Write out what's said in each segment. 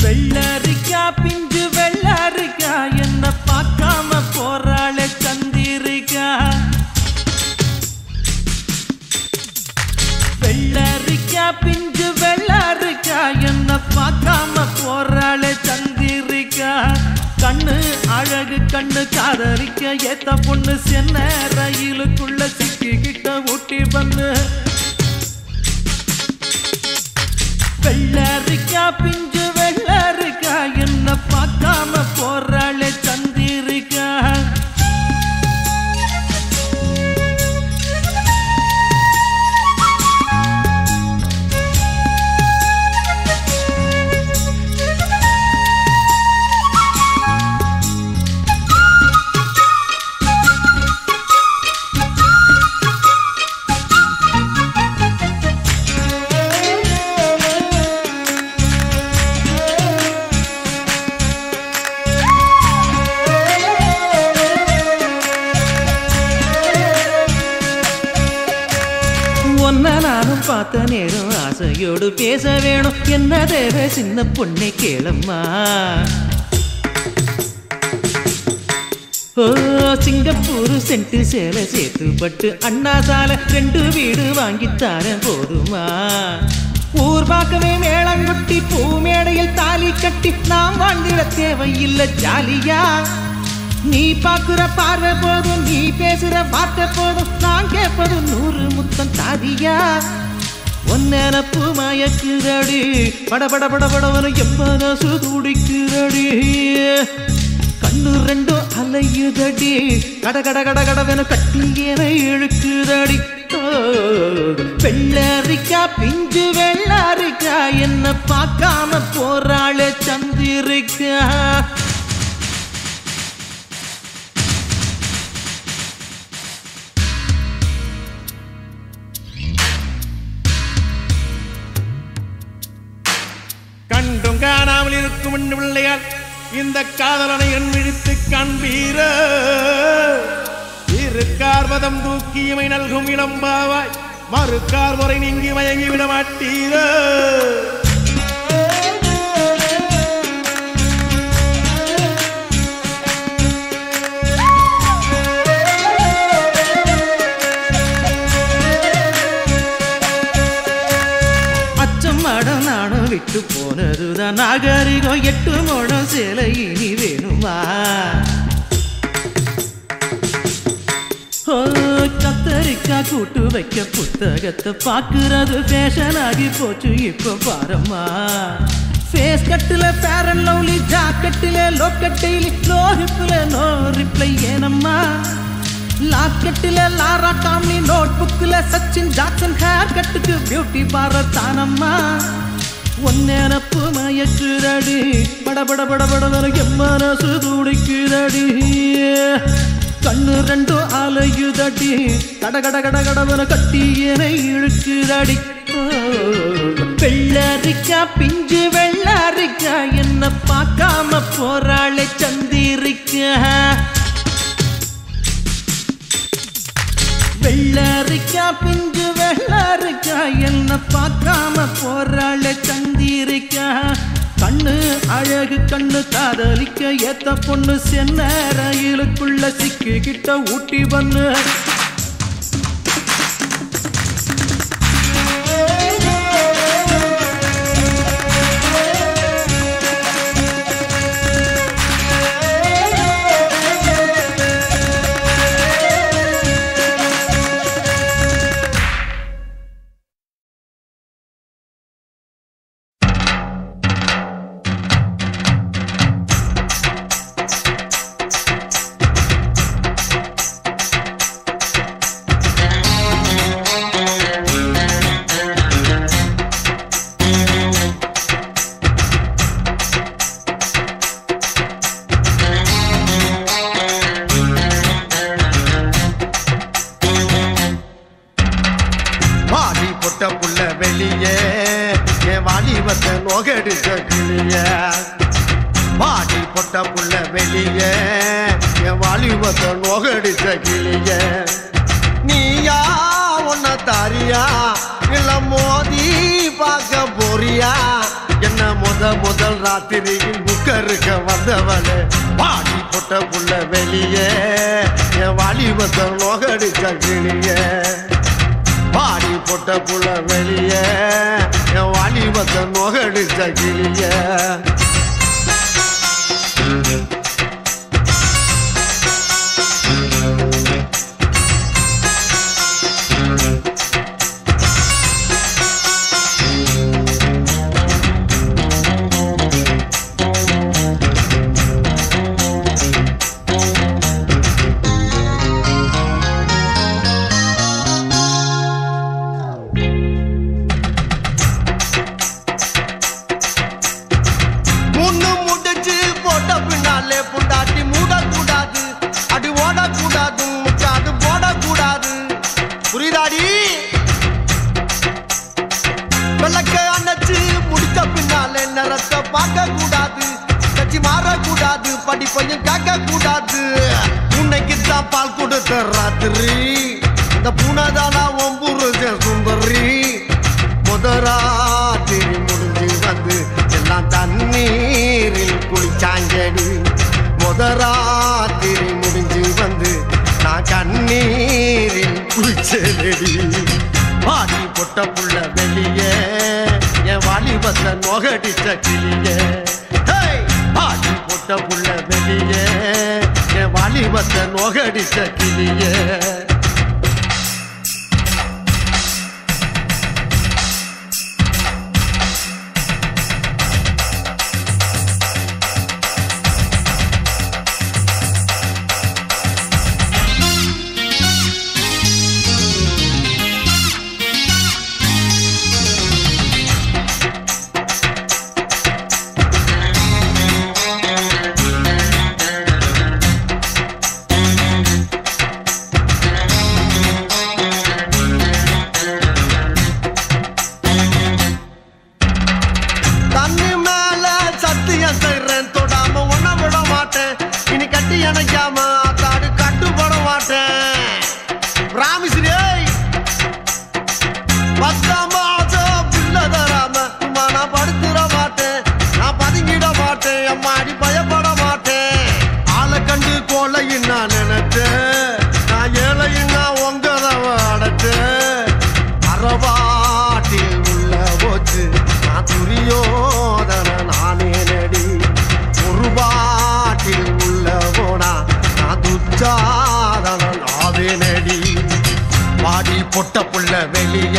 வெள்ளரிக்கா பிஞ்சு வெள்ளரிக்கா என்ன பார்க்காம போறாளே சந்திரிக்கா. வெள்ளரிக்கா பிஞ்சு வெள்ளரிக்கா என்ன பார்க்காம போறாளே சந்திரிக்கா. கண்ணு அழகு கண்ணு காதலிக்க ஏத்த பொண்ணு சென்ன ரயிலுக்குள்ள சிக்கிக்கிட்ட ஊட்டி பண்ணு. வெள்ளரிக்கா பிஞ்சு வெள்ளரிக்கா என்ன பார்க்காம போறாளே சந்திரிக்கா. நானும் பார்த்த நேரம் ஆசையோடு பேச வேணும். என்ன தேவை சின்ன பொண்ணை கேளம்மா. ஓ சிங்கப்பூர் சென்ட்டு சேலை சேர்த்து பட்டு அண்ணா சாலை 2 வீடு வாங்கித்தாரன் போதுமா. ஊர் பார்க்கவே மேளங்கொட்டி பூ மேடையில் தாலி கட்டி நாம் வாழ்ந்திட தேவையில்லை ஜாலியா. நீ பாக்குற பார்வை போதும் நீ பேசுற வார்த்தை போதும் நான் கேட்பது 100 முத்தம் தாதியா. ஒன்னப்பு மயக்குதடி படபட படபடவன எம்மனசு துடிக்குதடி. கண்ணு 2 அலையுதடி கட கட கட கடவென கட்டியன இழுக்குதடி. வெள்ளரிக்கா பிஞ்சு வெள்ளரிக்கா என்ன பார்க்காம போறாளே சந்திரிக்கா. கண்டும் காணாமல் இருக்கும் பிள்ளையால் இந்த காதலனை என் விழித்து காண்பீர. இருக்கார் வதம் தூக்கியமை நல்கும் இளம்பாவாய் மறுக்கார் முறை நீங்கி மயங்கி விட மாட்டீர. நானும் விட்டு போனதுதான் நாகரிகம் 8 முழம் சேலை இனி வேணுமா. கத்தரிக்கா கூட்டு வைக்க புத்தகத்தை பாக்குறது ஃபேஷன் ஆகி போச்சு இப்ப பாரம்மா. ஃபேஸ் கட்டுல ஃபேர் அண்ட் லவ்லி ஜாக்கெட்டில லோக்கட்டைலி லோ ஹிப்ல நோ ரிப்ளை ஏனம்மா. லாக்கெட்டில லாரா டாம்லி நோட் புக்ல சச்சின் ஜாக்சன் ஹேர் கட்டுக்கு பியூட்டி பார்லர் தானம்மா. ஒன்னப்பு மயக்குதடி படபட படபட எம்மனசு துடிக்குதடி. கண்ணு 2 அலையுதடி கட கட கட கடவன கட்டியன இழுக்குதடி. வெள்ளரிக்கா பிஞ்சு வெள்ளரிக்கா என்ன பார்க்காம போறாளே சந்திரிக்கா. வெள்ளரிக்கா பிஞ்சு வெள்ளரிக்கா என்ன பார்க்காம போறாளே சந்திரிக்கா. கண்ணு அழகு கண்ணு காதலிக்க ஏத்த பொண்ணு சென்ன ரயிலுக்குள்ள சிக்கிக்கிட்ட ஊட்டி பண்ணு. போட்ட புள்ள வெளிய என் வாலிபத்தை நோகடிச்ச கிளிய நீயா உன்ன தாரியா இல்ல மோதி பார்க்க போறியா என்ன முதல் ராத்திரியில் புக்கருக்க வந்தவளே பாடி போட்ட புள்ள வெளிய என் வாலிபத்தை நோகடிச்ச கிளிய பாடி போட்ட புள்ள வெளிய என் வாலிபத்தை நோகடிச்ச கிளிய படிப்பையும் காக்க கூடாது உன்னைக்குத்தான் பால் கொடுத்த ராத்திரி இந்த பூனதானா ஒம்புருஜ சுந்தரி முதராத்திரி முடிஞ்சு வந்து எல்லாம் தண்ணீரில் குளிச்சாங்கடி முதராத்திரி முடிஞ்சு வந்து நான் கண்ணீரில் குளிச்சேடி பாடி பொட்ட புள்ள வெளிய என் வாலிபத்தை நோகடிச்ச கிளிய பாடி பொட்ட புள்ள வெளிய என் வாலிபத்தை நோகடிச்ச கிளிய பொட்ட புள்ள வெளிய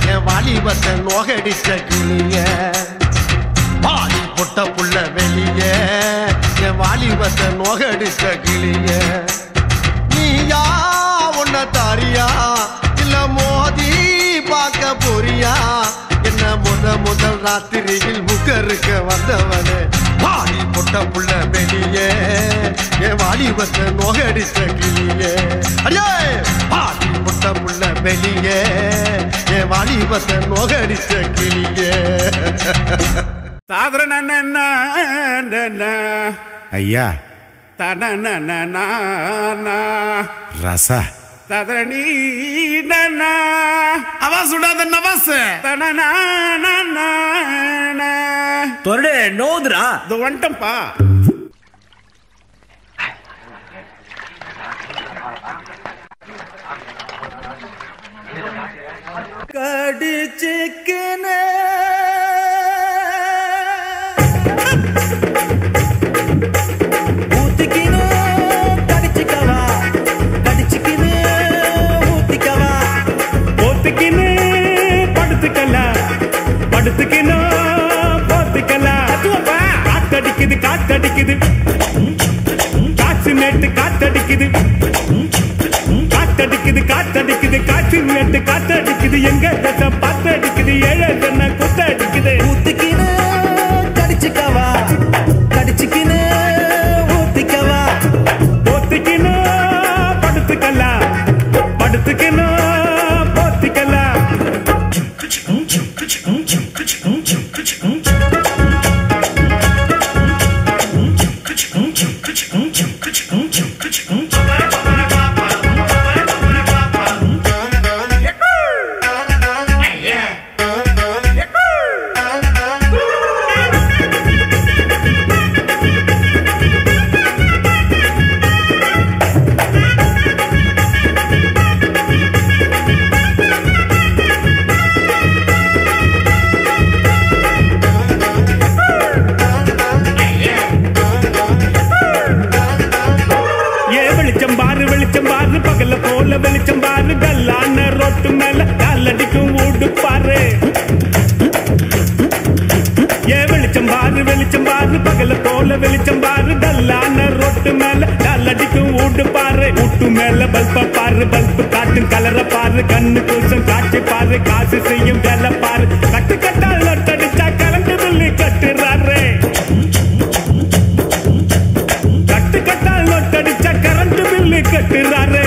என் வாலிபத்தை நோகடிச்ச கிளிய பாடி பொட்ட புள்ள வெளிய என் வாலிபத்தை நோகடிச்ச கிளிய நீயா உன்ன தாரியா இல்ல மோதி பார்க்க போறியா என்ன முதல் ராத்திரியில் முக்கருக்க வந்தவனே பாடி பொட்ட புள்ள வெளிய என் வாலிபத்தை நோகடிச்ச கிளிய அடியே பாடி பொட்ட புள்ள வெளிய என் வாலிபத்தை நோகடிச்ச கிளிய சாதன ஐயா ரச ததனி ஆவாஸ் உடாத நவாஸ் தொரடு நோதுரா இது வந்துட்டம்பா. கடிச்சிக்கினே ஊத்திக்கினே கடிச்சிக்கவா கடிச்சிக்கினே ஊத்திக்கவா போத்துக்கினு படுத்துக்கல படுத்துக்கினு போத்துக்கல காத்தடிக்குது காத்தடிக்குது காற்று நேட்டு காத்தடிக்குது காத்தடிக்குது காத்தடிக்குது காற்று நேட்டு காத்தடிக்குது எங்க தட்ட பாத்தடிக்குது ஏழை சொன்ன பாரு பகல போல வெளிச்சம் பாரு டல்லான ரோட்டு மேல டல்லடிக்கும் ஊடு பாரு ஊட்டு மேல பல்ப பாரு பல்பு காட்டும் கலர பாரு கண்ணு கூசம் காட்சி பாரு காசு செய்யும் வேலை பாரு கட்டு கட்டால் நொட்டடிச்சா கலந்து சொல்லி கட்டுறாரு கட்டு கட்டால் நொட்டடிச்சா கரண்ட் பில்லு கட்டுறாரு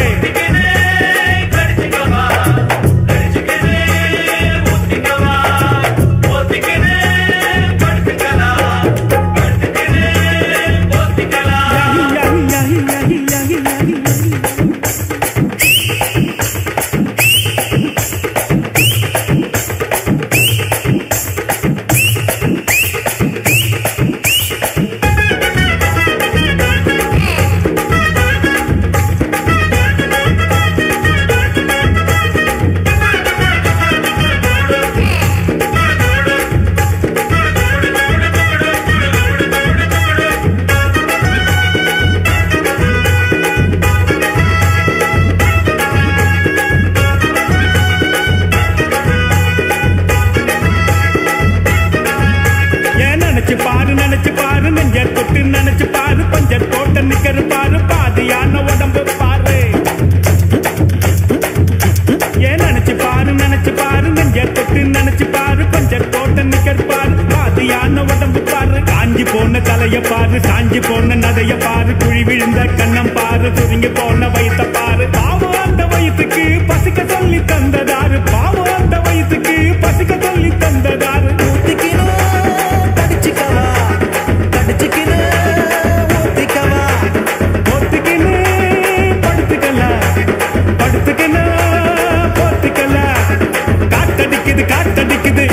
நினைச்சு பாரு நெஞ்ச தொட்டு நினைச்சு பாரு பஞ்சர் போட்ட நிக்கரு பாரு பாதியான உடம்பு பாரு ஏன் நினைச்சு பாரு நெஞ்ச தொட்டு நினைச்சு பாரு பஞ்சர் போட்ட நிக்கரு பாரு பாதியான உடம்பு பாரு காஞ்சி போன தலைய பாரு சாஞ்சி போன நதைய பாரு குழி விழுந்த கண்ணம் பாரு துருங்கி போன வயிற்ற பாரு பாவம் அந்த வயிற்றுக்கு பசிக்க சொல்லி தந்ததாரு பாவம் அந்த வயிற்றுக்கு பசிக்க சொல்லி தந்ததாரு காத்தடிக்குது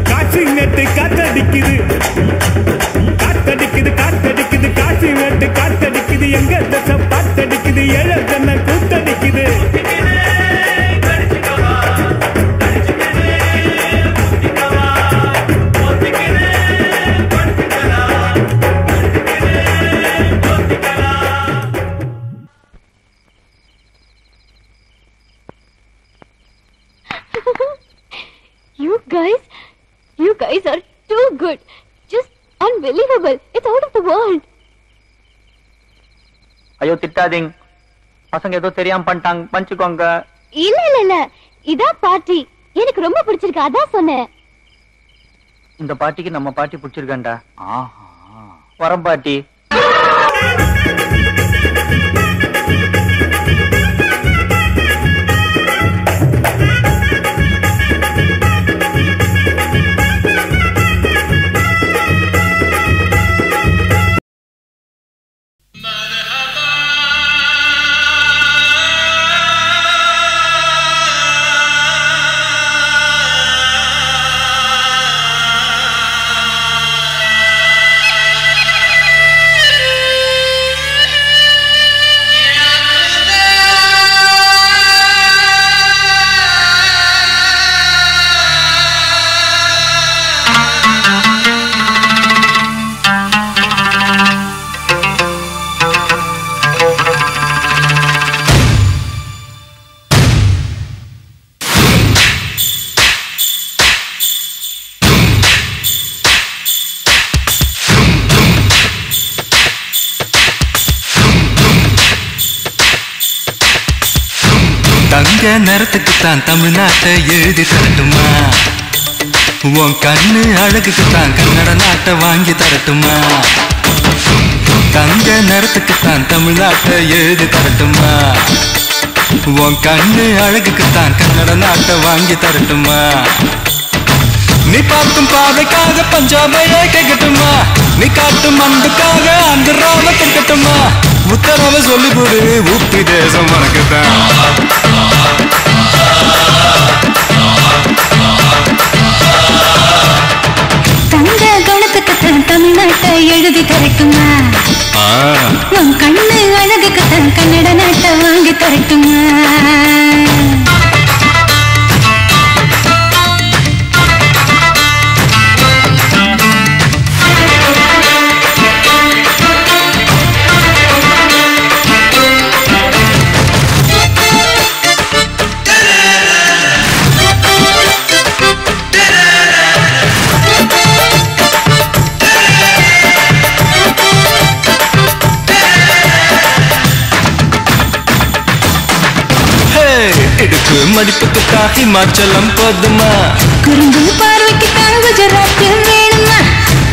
காற்று நெட்டு காத்தடிக்குது காத்தடிக்குது காத்தடிக்குது காற்று நெட்டு காத்தடிக்குது எங்க தசை பாத்தடிக்குது ஏழை தன்னை கூத்தடிக்குது You guys are too good. Just unbelievable. It's out of the world. ஐயோ திட்டாதீங்க, பசங்க ஏதோ தெரியாம பண்ணிட்டாங்க, மன்னிச்சுக்கோங்க. இல்ல இதான் பாட்டி எனக்கு ரொம்ப பிடிச்சிருக்கு, அதான் சொன்னேன். இந்த பாட்டிக்கு நம்ம பாட்டி பிடிச்சிருக்கேன்டா. வரம் பாட்டி. தங்க நேரத்துக்குத்தான் தமிழ்நாட்டை எழுதி தரட்டுமா, உன் கண்ணு அழகுக்குத்தான் கன்னட நாட்டை வாங்கி தரட்டுமா. தங்க நேரத்துக்குத்தான் தமிழ்நாட்டை எழுதி தரட்டுமா, உன் கண்ணு அழகுக்குத்தான் கன்னட நாட்டை வாங்கி தரட்டுமா. நீ பார்க்கும் பாதைக்காக பஞ்சாபையே கேட்கட்டுமா, நீ காட்டும் அன்புக்காக ஆந்திராவ கேட்கட்டுமா. உத்தரவை சொல்லிவிடு, உப்பி தேசம் உனக்குத்தான். தங்க குணத்துக்குத்தான் தமிழ்நாட்டை எழுதி தரட்டுமா, உன் கண்ணு அழகுக்குத்தான் கன்னட நாட்டை வாங்கி தரட்டுமா. இடுப்பு மடிப்புக்கு தான் ஹிமாச்சலம் போதுமா குறும்பு பார்வைக்கு தான் குஜராத் வேணுமா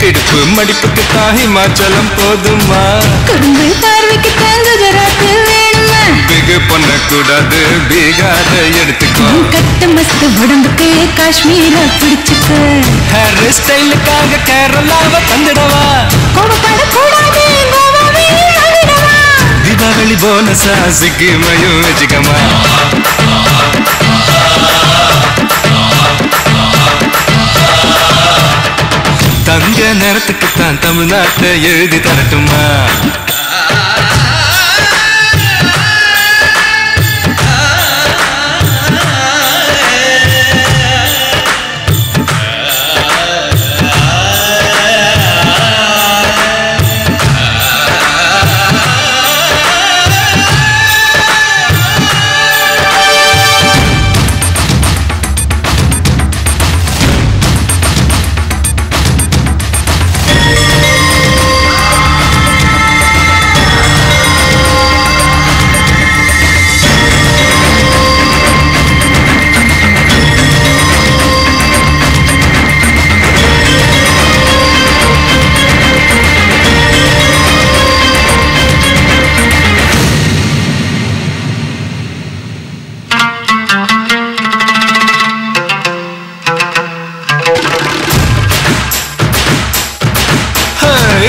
இடுப்பு மடிப்புக்கு தான் ஹிமாச்சலம் போதுமா குறும்பு பார்வைக்கு தான் குஜராத் வேணுமா பிகு பண்ணக்கூடாது பீகார எடுத்துக்கோ கட்ட மஸ்து உடம்புக்கு காஷ்மீர பிடிச்சுக்க ஹேர் ஸ்டைலுக்காக கேரளாவை தந்துடவா கோவப்படக்கூடாது கோவாவே ஆகிடவா தீபாவளி போனஸா சிக்கிமையும் வச்சுக்கமா தங்க நேரத்துக்குத்தான் தமிழ்நாட்டை எழுதி தரட்டுமா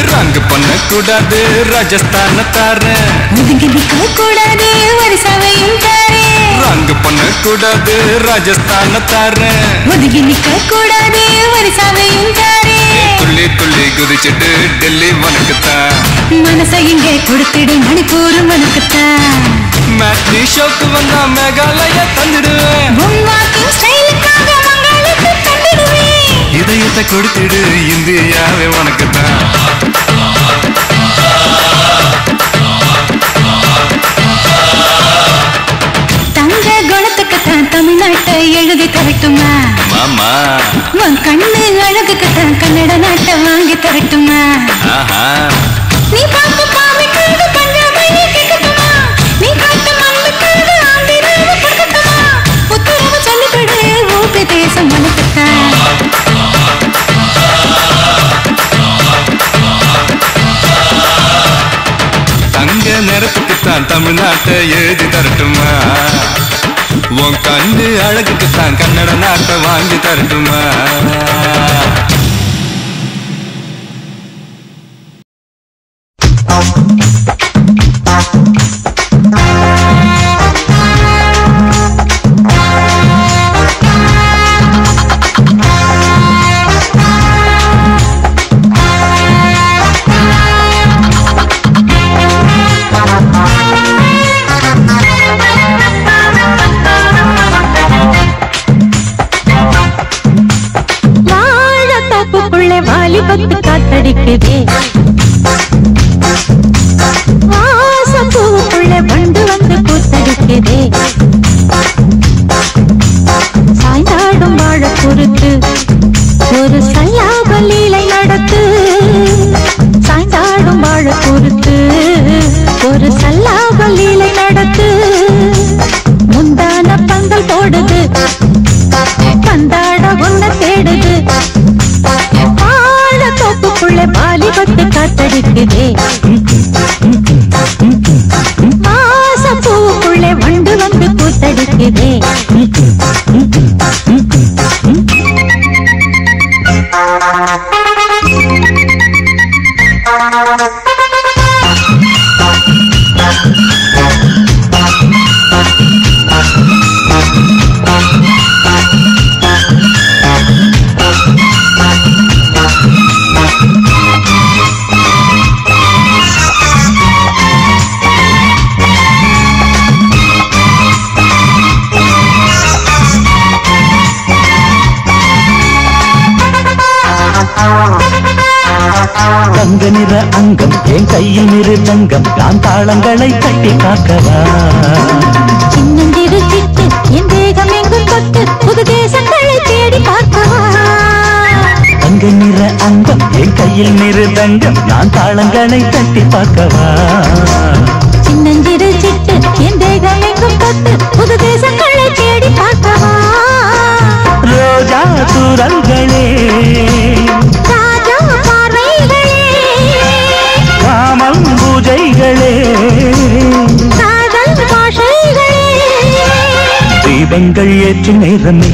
ரங்கு பண்ணக்கூடாது ராஜஸ்தான தாரேன் ஒதுங்கி நிக்க கூடாது வரிசவையும் தாரேன் ரங்கு பண்ணக்கூடாது ராஜஸ்தான தாரேன் ஒதுங்கி நிக்க கூடாது வரிசவையும் தாரேன் துள்ளி துள்ளி குதிச்சுட்டு டெல்லி உனக்குத்தான் மனசை இங்கே கொடுத்துடு மணிப்பூர் உனக்குத்தான் மேட்னி ஷோக்கு வந்தா மேகாலயா தந்துடுவேன் உன் வாக்கிங் ஸ்டைலுக்காக மங்களுக்கு தந்துடுவேன் இதயத்தை கொடுத்துடு இந்தியாவே உனக்குத்தான் தங்க குணத்துக்குத்தான் தமிழ்நாட்டை எழுதி தரட்டுமா மாமா உன் கண்ணு அழகுக்குத்தான் கன்னட நாட்டை வாங்கி தரட்டுமா ஆஹா நீ பார்த்து பாவைக்காக பஞ்சாபையை கேட்கட்டுமா நீ காட்டு மண்ணுக்காக ஆந்திராவை கொடுக்கட்டுமா உத்தரவு சொல்லிவிடு ஊபி தேசம் உனக்குத்தான் தங்க நேரத்துக்குத்தான் தமிழ்நாட்டை எழுதி தரட்டுமா உன் கண்ணு அழகுக்குத்தான் கன்னட நாட்டை வாங்கி தரட்டுமா வாலிபத்து காத்தடிக்குதே வாசப்பூவுக்குள்ள வண்டு வந்து கூத்தடிக்குதே சாய்ந்தாடும் வாழ பொறுத்து ஒரு சல்லாப லீலை நடத்து சாய்ந்தாடும் வாழ பொறுத்து ஒரு சல்லாப லீலை நடத்து முந்தான பந்தல் போடுது பந்தாட ஒன்ன தேடுது தோப்புக்குள்ள வாலிபத்து காத்தடிக்குதே வாசப்பூவுக்குள்ள வண்டு வந்து கூத்தடிக்குதே தங்க நிற அங்கம் என் கையில் நிறு தங்கம் நான் தாளங்களை தட்டி காக்கவா சின்னஞ்சிறு சிட்டு என் தேகம் எங்கும் தொட்டு புது தேசங்களை தேடி பார்க்கவா தங்க நிற அங்கம் என் கையில் நிறு தங்கம் நான் தாளங்களை தட்டி பார்க்கவா சின்னஞ்சிறு சிட்டு என் தேகம் எங்கும் தொட்டு புது தேசங்களை தேடி தூரல்களே ராஜா பார்வைகளே காமம் பூஜைகளே காதல் பாஷைகளே தீபங்கள் ஏற்றும் நேரமே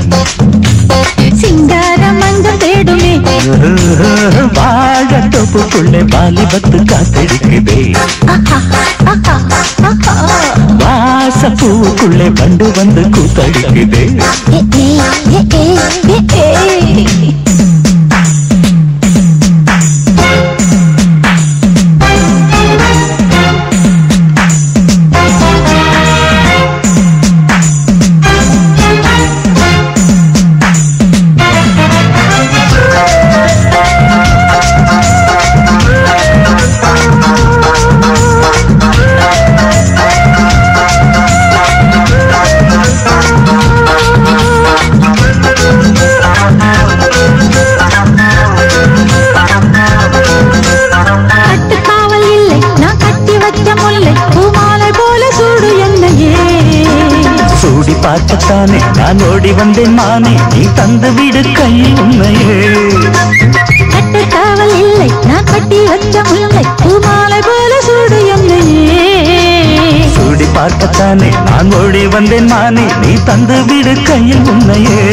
சிங்காரம் அங்கு தேடுமே வாழ தொப்புக்குள்ளே வாலிபத்து காத்தடிக்குதே வாசப்பூவுக்குள்ளே வண்டு வந்து கூத்தடிக்குதே பார்க்கத்தானே நான் ஓடி வந்தேன் மானே நீ தந்து விடு கையில் உண்மையே கட்டு காவல் இல்லை நான் கட்டி வச்ச முல்லை பூமாலை போல சூடு என்னையே சூடி பார்க்கத்தானே நான் ஓடி வந்தேன் மானே நீ தந்து விடு கையில் உண்மையே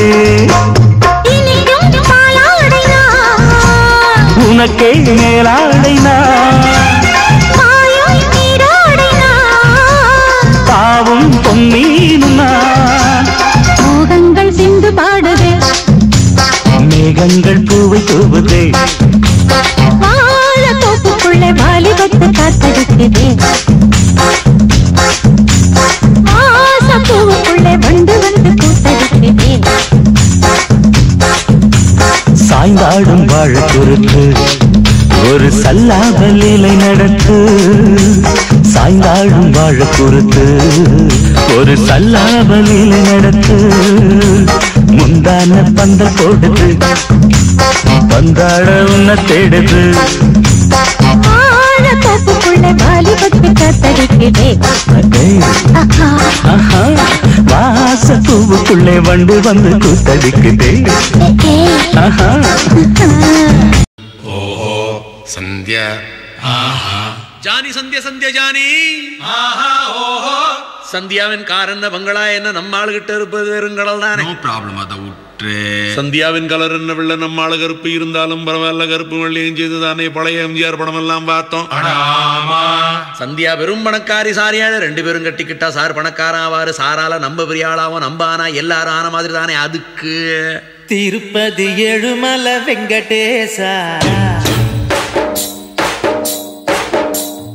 உனக்கே மேலாடைனா பாவும் பொன்னீனுனா மோகங்கள் சிந்து பாடுதே மேகங்கள் பூவை தூவுதே வாழ தோப்புக்குள்ளே வாலிபத்து காத்தடிக்குதே வாச பூவுக்குள்ளே வண்டு வந்து கூத்தடிக்குதே சாய்ந்தாடும் வாழ குறுக்கு ஒரு சல்லாப லீலை நடத்து சாய்ந்தாடும் வாழ குறுத்து ஒரு சல்லாப லீலை நடத்து முந்தான பந்தல் போடுது பந்தாட உன்ன தேடுது வாழ தோப்புக்குள்ளே வாலிபத்து காத்தடிக்குதே வாச பூவுக்குள்ளே வண்டு வந்து கூத்தடிக்குதே ஓஹோ சந்தியா ஜானி சந்தியா சந்தியா ஜானி ஓஹோ சந்தியாவின் கார் என்ன பங்களா என்ன நம்ம ஆளுகிட்ட இருப்பது வெறுங்கடல் தானே. No problem. அதை விட்டு சந்தியாவின் கலர் என்ன வெள்ள நம்ம ஆளு கருப்பு இருந்தாலும் பரவாயில்ல கருப்பு வெள்ளையும் செய்து தானே பழைய எம்ஜிஆர் படம் எல்லாம் பார்த்தோம். சந்தியா பெரும் பணக்காரி சாரியாள 2 பேரும் கட்டிக்கிட்டா சார் பணக்காரன் ஆவாரு சாரால நம்ம பெரிய ஆளாவும் நம்ம ஆனா எல்லாரும் ஆன மாதிரி தானே. அதுக்கு திருப்பதி ஏழுமலை வெங்கடேசா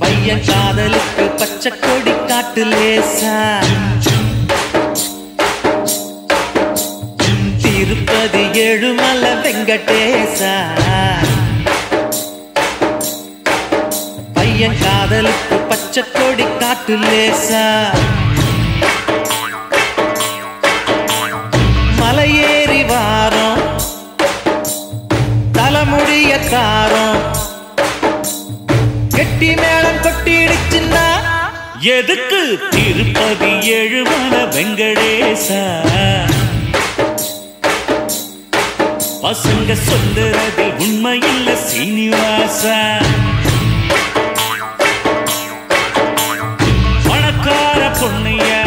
பையன் காதலுக்கு பச்சை கொடி காட்டு லேசா திருப்பதி ஏழுமலை வெங்கடேசா பையன் காதலுக்கு பச்சை கொடி காட்டு லேசா மலையேறி வாரம் தலைமுடிய காரம் கெட்டி மேளம் கொட்டிடுச்சுன்னா எதுக்கு திருப்பதி ஏழுமலை வெங்கடேசா பசங்க சொல்லுறது உண்மையில்ல சீனிவாசா பணக்கார பொண்ணையா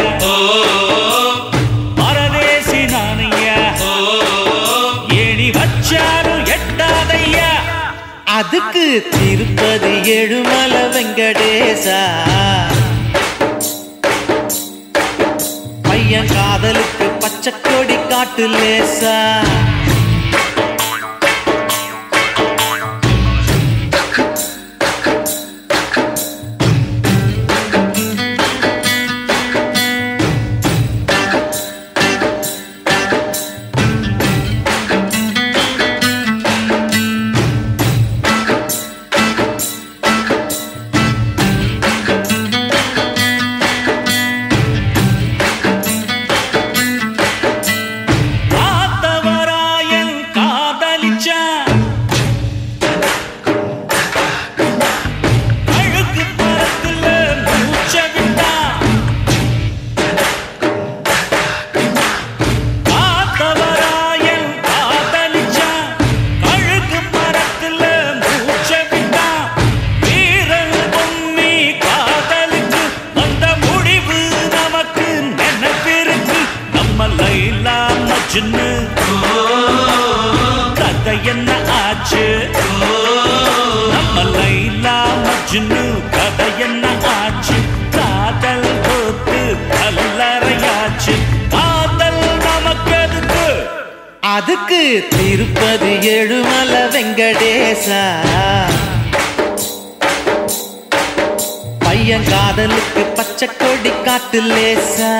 பரதேசி நானையா ஏணி வச்சாரும் எட்டாதையா அதுக்கு திருப்பதி ஏழுமலை வெங்கடேசா பையன் காதலுக்கு பச்சை கொடி காட்டு லேசா மஜ்னு கதை என்ன ஆச்சு காதல் போத்து கல்லறையாச்சு காதல் நமக்கு எதுக்கு அதுக்கு திருப்பதி ஏழுமலை வெங்கடேசா பையன் காதலுக்கு பச்சை கொடி காட்டு லேசா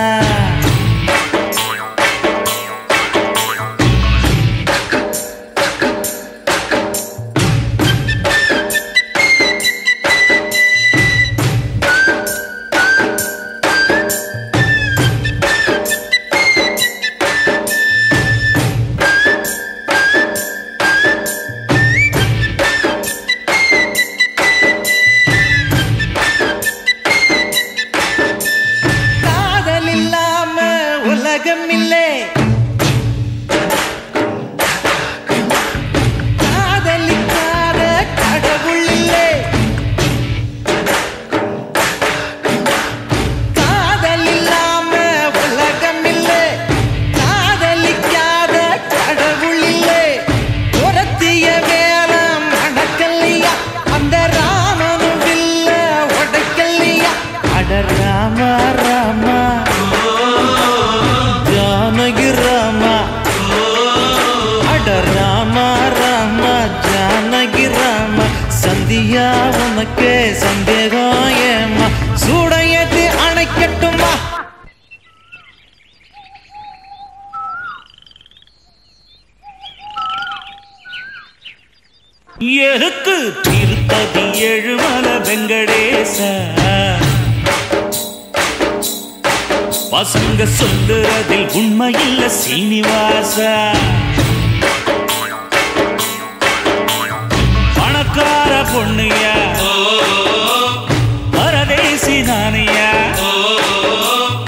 உனக்கே சந்தேகம் ஏமா சூடையது அணைக்கட்டுமா எதுக்கு திருப்பதி ஏழுமலை வெங்கடேசா பசங்க சொல்லுறதில் உண்மையில்ல சீனிவாசா பணக்கார பொண்ணுயா பரதேசி நானியா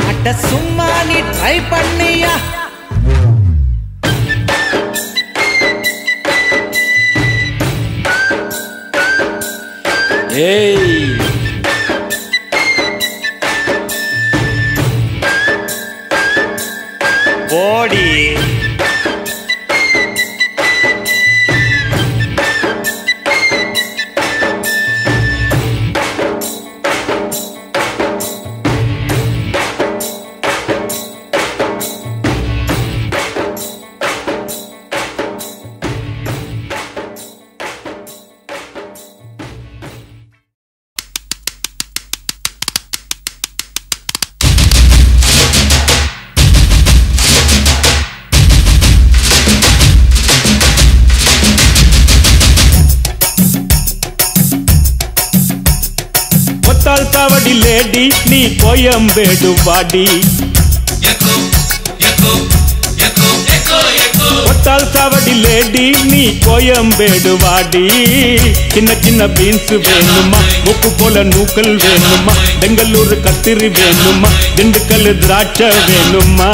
அட சும்மா நீ ட்ரை பண்ணியா ஏய் போடி சாவடி லேடி நீ கோயம்பேடு வாடி ஒட்டால் சாவடி லேடி நீ கோயம்பேடு வாடி சின்ன சின்ன பீன்ஸ் வேணுமா உப்பு போல நூக்கல் வேணுமா பெங்களூர் கத்திரி வேணுமா திண்டுக்கல் திராட்சை வேணுமா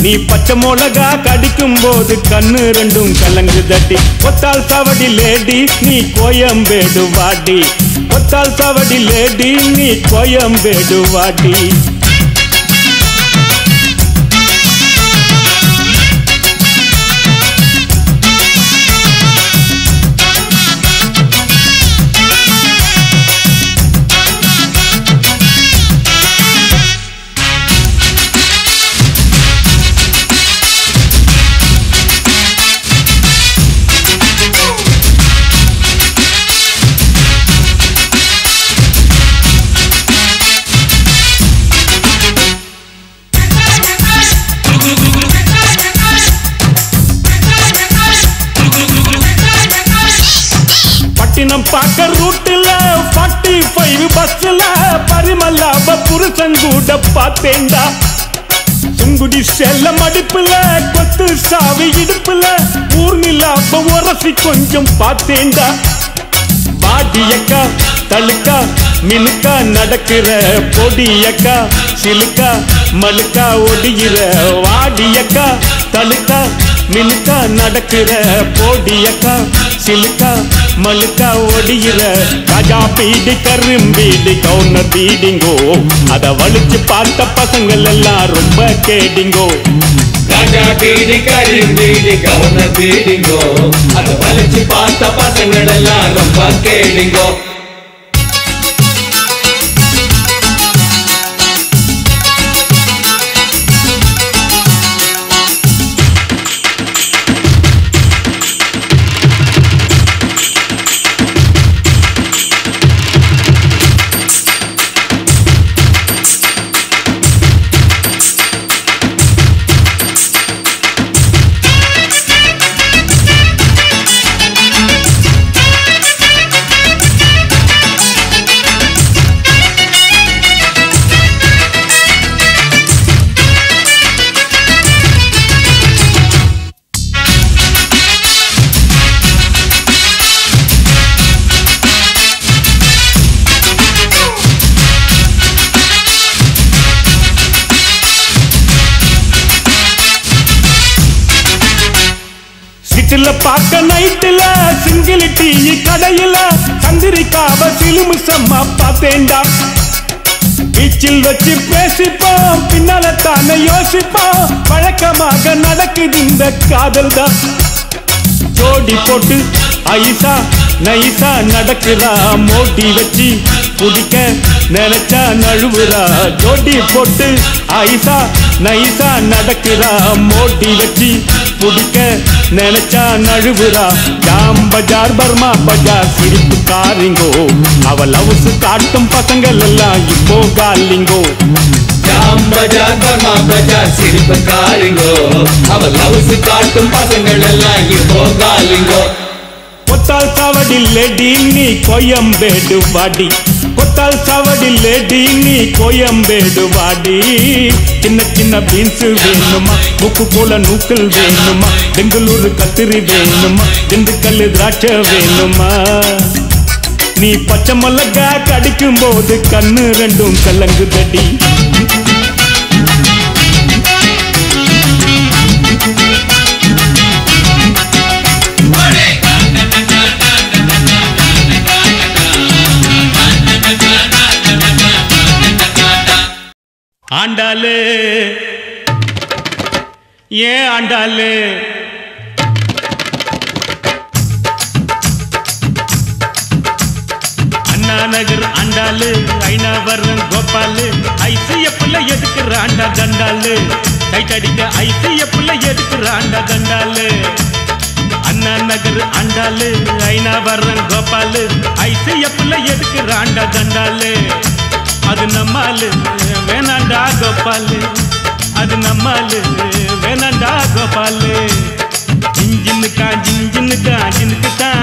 நீ பச்சை மிளகா கடிக்கும் போது கண்ணு ரெண்டும் கலங்கு தட்டி ஒத்தால் சாவடி லேடி நீ கோயம்பேடு வாடி ஒத்தால் சாவடி லேடி நீ கோயம்பேடு வாடி பாக்க ரூட்ல 45 பஸ்ல பரிமலாப புருஷன் கூட பார்த்தேண்டா சுங்குடி செல்ல மடிப்புல கொத்து சாவி இடுப்புல ஊர்நிலாப உரசி கொஞ்சம் பார்த்தேண்டா பாடியக்கா தழுக்கா மினுக்கா நடக்கிற பொடியக்கா சிலுக்கா மலுக்கா ஒடிகிற வாடியக்கா தழுக்கா மினுக்கா நடக்கிற பொடியக்கா சிலுக்கா மலுக்கா ஒடிகிற ராஜா பீடி கரும்பீடி கவுனர் பீடிங்கோ அத வலிச்சு பார்த்த பசங்கள் எல்லாம் ரொம்ப கேடிங்கோ ராஜா பீடி கரும்பீடி கவுனர் பீடிங்கோ அத வலிச்சு பார்த்த பசங்கள் எல்லாம் ரொம்ப கேடிங்கோ வீட்டுல பார்க்க நைட்டுல சிங்கிள் டீ கடையில சந்திரிக்காவ சிலுமிசம்மா பார்த்தேன்டா. பீச்சில் வச்சு பேசிப்போம் பின்னால தானே யோசிப்போம் வழக்கமாக நடக்குது இந்த காதல் தான். ஜோடி போட்டு ஐசா நைசா நடக்குறா மோட்டி வச்சு குடிக்க நினைச்சா நழுவுறா. ஜோடி போட்டு ஐசா நைசா நடக்குறா மோட்டி வச்சு குடிக்க நினைச்சா நழுவுறா. ஜாம் பஜார் பர்மா பஜார் சிரிப்பு காரிங்கோ அவள் லவ்ஸ் காட்டும் பசங்கள் எல்லாம் இப்போ காலிங்கோ. ஜாம் பஜார் பர்மா பஜார் சிரிப்பு காரிங்கோ அவள் லவ்ஸ் காட்டும் பசங்கள் எல்லாம் இப்போ காலிங்கோ. கொத்தால் சாவடி லேடி நீ கோயம்பேடு வாடி. கொத்தால் சாவடி லேடி நீ கோயம்பேடு வாடி. சின்ன சின்ன பீன்ஸ் வேணுமா முக்கு போல நூக்கல் வேணுமா பெங்களூரு கத்திரி வேணுமா திண்டுக்கல் திராட்சை வேணுமா. நீ பச்சை மிளகா கடிக்கும் போது கண்ணு ரெண்டும் கலங்குதடி. ஆண்டாளு ஏன் ஆண்டாளு அண்ணா நகர் ஆண்டாளு ஐநாவரம் கோபாலு ஐசிஎஃப்ல எதுக்குறாண்டா தண்டாளு டைட் அடிக்க ஐசிஎஃப்ல எதுக்குறாண்டா தண்டாளு. அண்ணா நகர் ஆண்டாளு ஐநாவரம் கோபாலு ஐசிஎஃப்ல எதுக்குறாண்டா தண்டாளு. அது நம்மாலு வேணாண்டா கோபாலு அது நம்மாலு வேணாண்டா கோபாலு. ஜிஞ்சின்னுக்கா ஜிஞ்சின்னுக்கா ஜினுக்குத்தான்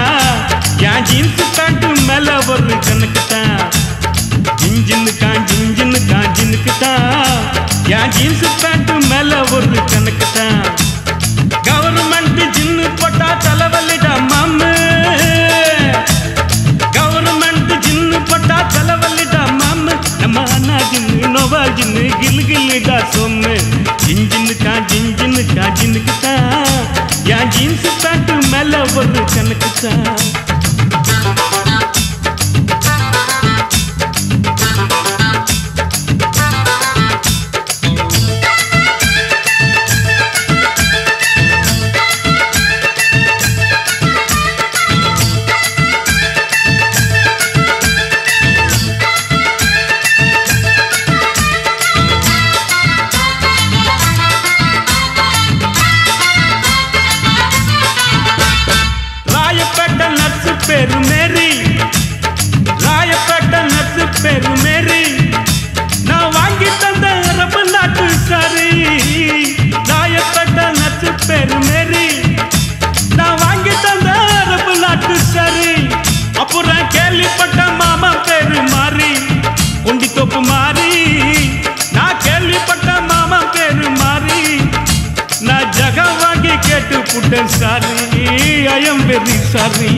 என் ஜீன்ஸு பேண்ட்டு மேல ஒரு கணக்குத்தான். ஜிஞ்சின்னுக்கா ஜிஞ்சின்னுக்கா ஜினுக்குத்தான் என் ஜீன்ஸு பேண்ட்டு மேல ஒரு கணக்குத்தான். கவர்மெண்ட் ஜின்னு போட்டா தலைவலிடா மாமு. கவர்மெண்ட் ஜின்னு போட்டா தலைவலிடா மாமு. நம்ம அண்ணா ஜின்னு நோவா ஜின்னு கில்லு கில்லுடா சொம்மு. ஜிஞ்சின்னுக்கா ஜிஞ்சின்னுக்கா ஜினுக்குத்தான் என் ஜீன்ஸு பேண்ட்டு மேல ஒரு கணக்குத்தான். பேரு மேரி ராயப்பேட்டை நர்ஸு பேரு மேரி. நான் வாங்கி தந்த அரபு நாட்டு சாரி. ராயப்பேட்டை நர்ஸு பேரு மேரி நான் வாங்கி தந்த அரபு நாட்டு சாரி. அப்புறம் கேள்விப்பட்ட மாமா பேரு மாறி குண்டி தோப்பு மாறி. நான் கேள்விப்பட்ட மாமா பேரு மாறி நான் ஜகா வாங்கி கேட்டு புட்டேன் sorry. I am very sorry.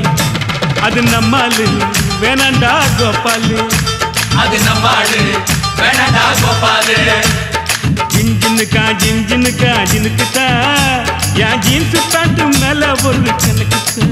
அது நம்மாலு வேணாண்டா கோபாலு அது நம்மாலு வேணாண்டா கோபாலு. ஜிஞ்சின்னுக்கா ஜிஞ்சின்னுக்கா ஜினுக்குத்தா என் ஜீன்ஸு பேண்ட்டு மேல ஒரு கணக்குத்தா.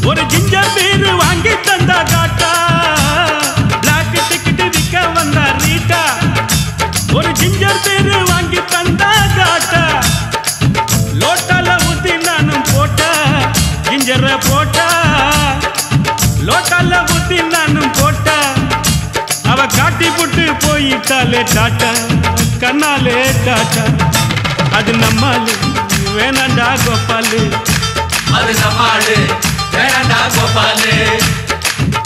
ஒரு ஜிஞ்சர் பீர் வாங்கி தந்தா காட்டா. பிளாக் டிக்கெட் விற்க வந்தா ரீட்டா. ஒரு ஜிஞ்சர் பீர் வாங்கி தந்தா காட்டா. லோட்டால ஊத்தி நானும் போட்டா ஜிஞ்சரை போட்டா. லோட்டால ஊத்தி நானும் போட்டா. அவ காட்டி புட்டு போயிட்டாலே டாட்டா கண்ணாலே டாட்டா. அது நம்மாலு வேணாண்டா கோபாலு அது நம்மாலு வேணாண்டா கோபாலு.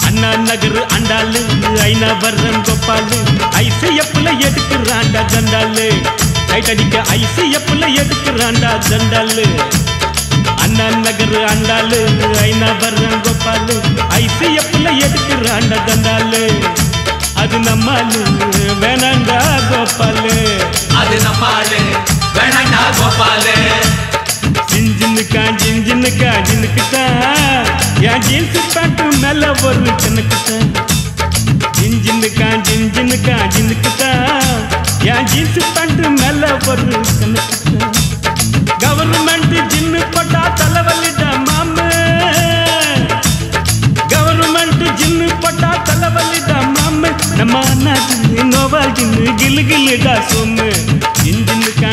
அண்ணா நகர் அண்டாலு ஐநா வர்றன் கோப்பாலு ஐசிஎஃப்ல எடுக்கிறாண்டா தண்டாலு டைட் அடிக்க ஐசிஎஃப்ல எடுக்கிறாண்டா தண்டாலு அண்ணா நகர் அண்டாலு ஐநா வர்றன் கோப்பாலு ஐசிஎஃப்ல எடுக்கிறாண்டா தண்டாலு அது நம்மாலு வேணாண்டா கோபாலு அது நம்மாலு வேணாண்டா கோபாலு ஜின்ஜின்னுக்கா ஜின்னுக்குத்தான் என் ஜீன்ஸ் பேண்ட் மேல ஒரு கணக்குத்தான் ஜின்ஜின்னுக்கா ஜின்னுக்குத்தான் என் ஜீன்ஸ் பேண்ட் மேல ஒரு கணக்குத்தான் கவர்மெண்ட் ஜின்னு போட்டா தலைவலிடா மாமு கவர்மெண்ட் ஜின்னு போட்டா தலைவலிடா மாமு நம்ம அண்ணா ஜின்னு நோவா ஜின்னு கிளு கிளுடா சொம்மு ஜின்ஜின்னுக்கா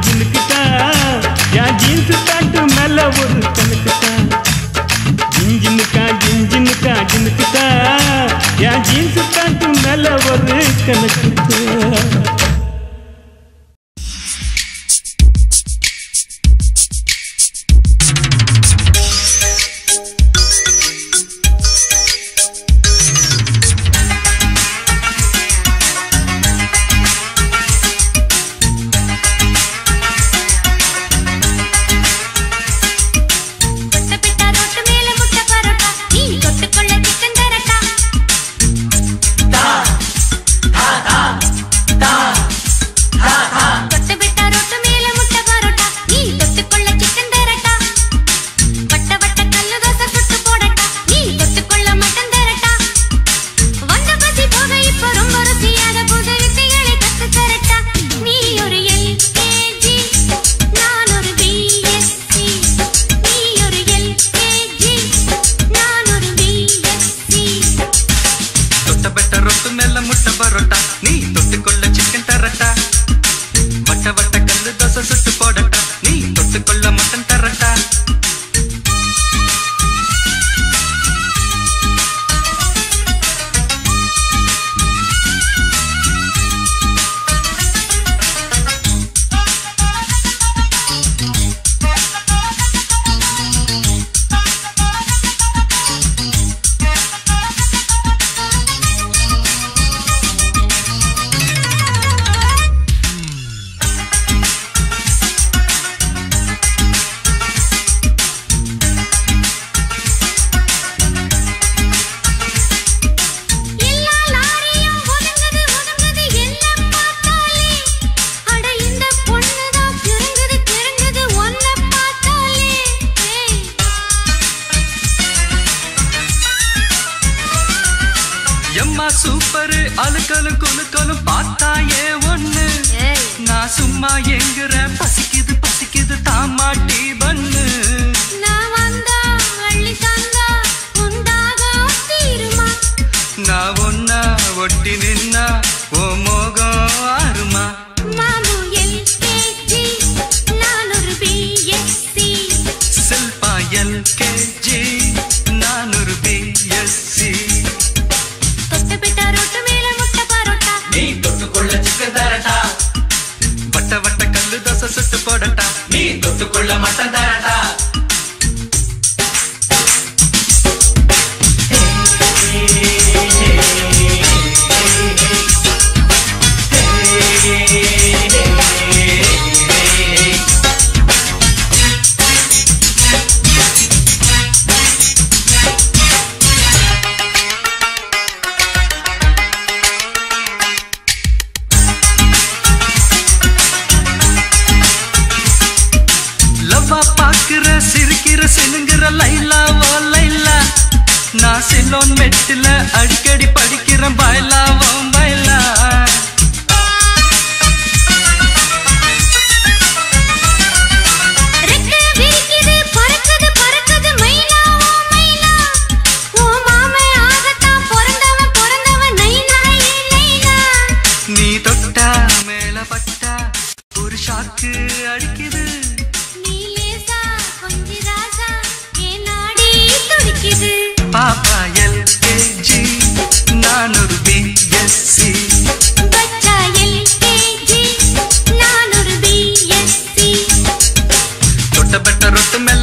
ஜின்னுக்குத்தான் என் ஜீன்ஸ் பேண்ட் மேல ஒரு கணக்குத்தான் ஜின்ஜின்னுக்கா ஜின்னுக்குத்தான் என் ஜீன்ஸ் பேண்ட் மேல ஒரு கணக்குத்தான்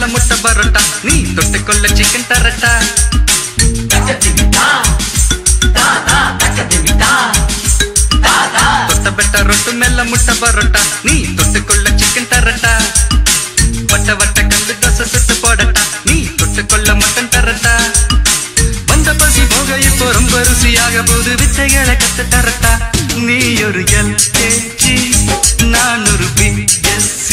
முட்டை பரோட்டா நீ தொட்டுக்கொள்ள சிக்கன் தரட்டா தொட்ட பெட்ட ரொட்டு மெல்ல முட்டை பரோட்டா நீ தொட்டுக்கொள்ள சிக்கன் தரட்டா வட்ட வட்ட கல்லு தோசை சுட்டு போடட்டா நீ தொட்டுக்கொள்ள மட்டன் தரட்டா வந்த பசி போக இப்போ ரொம்ப ருசியாக போது வித்தைகளை கத்து தரட்டா நீ ஒரு LKG நான் ஒரு BSc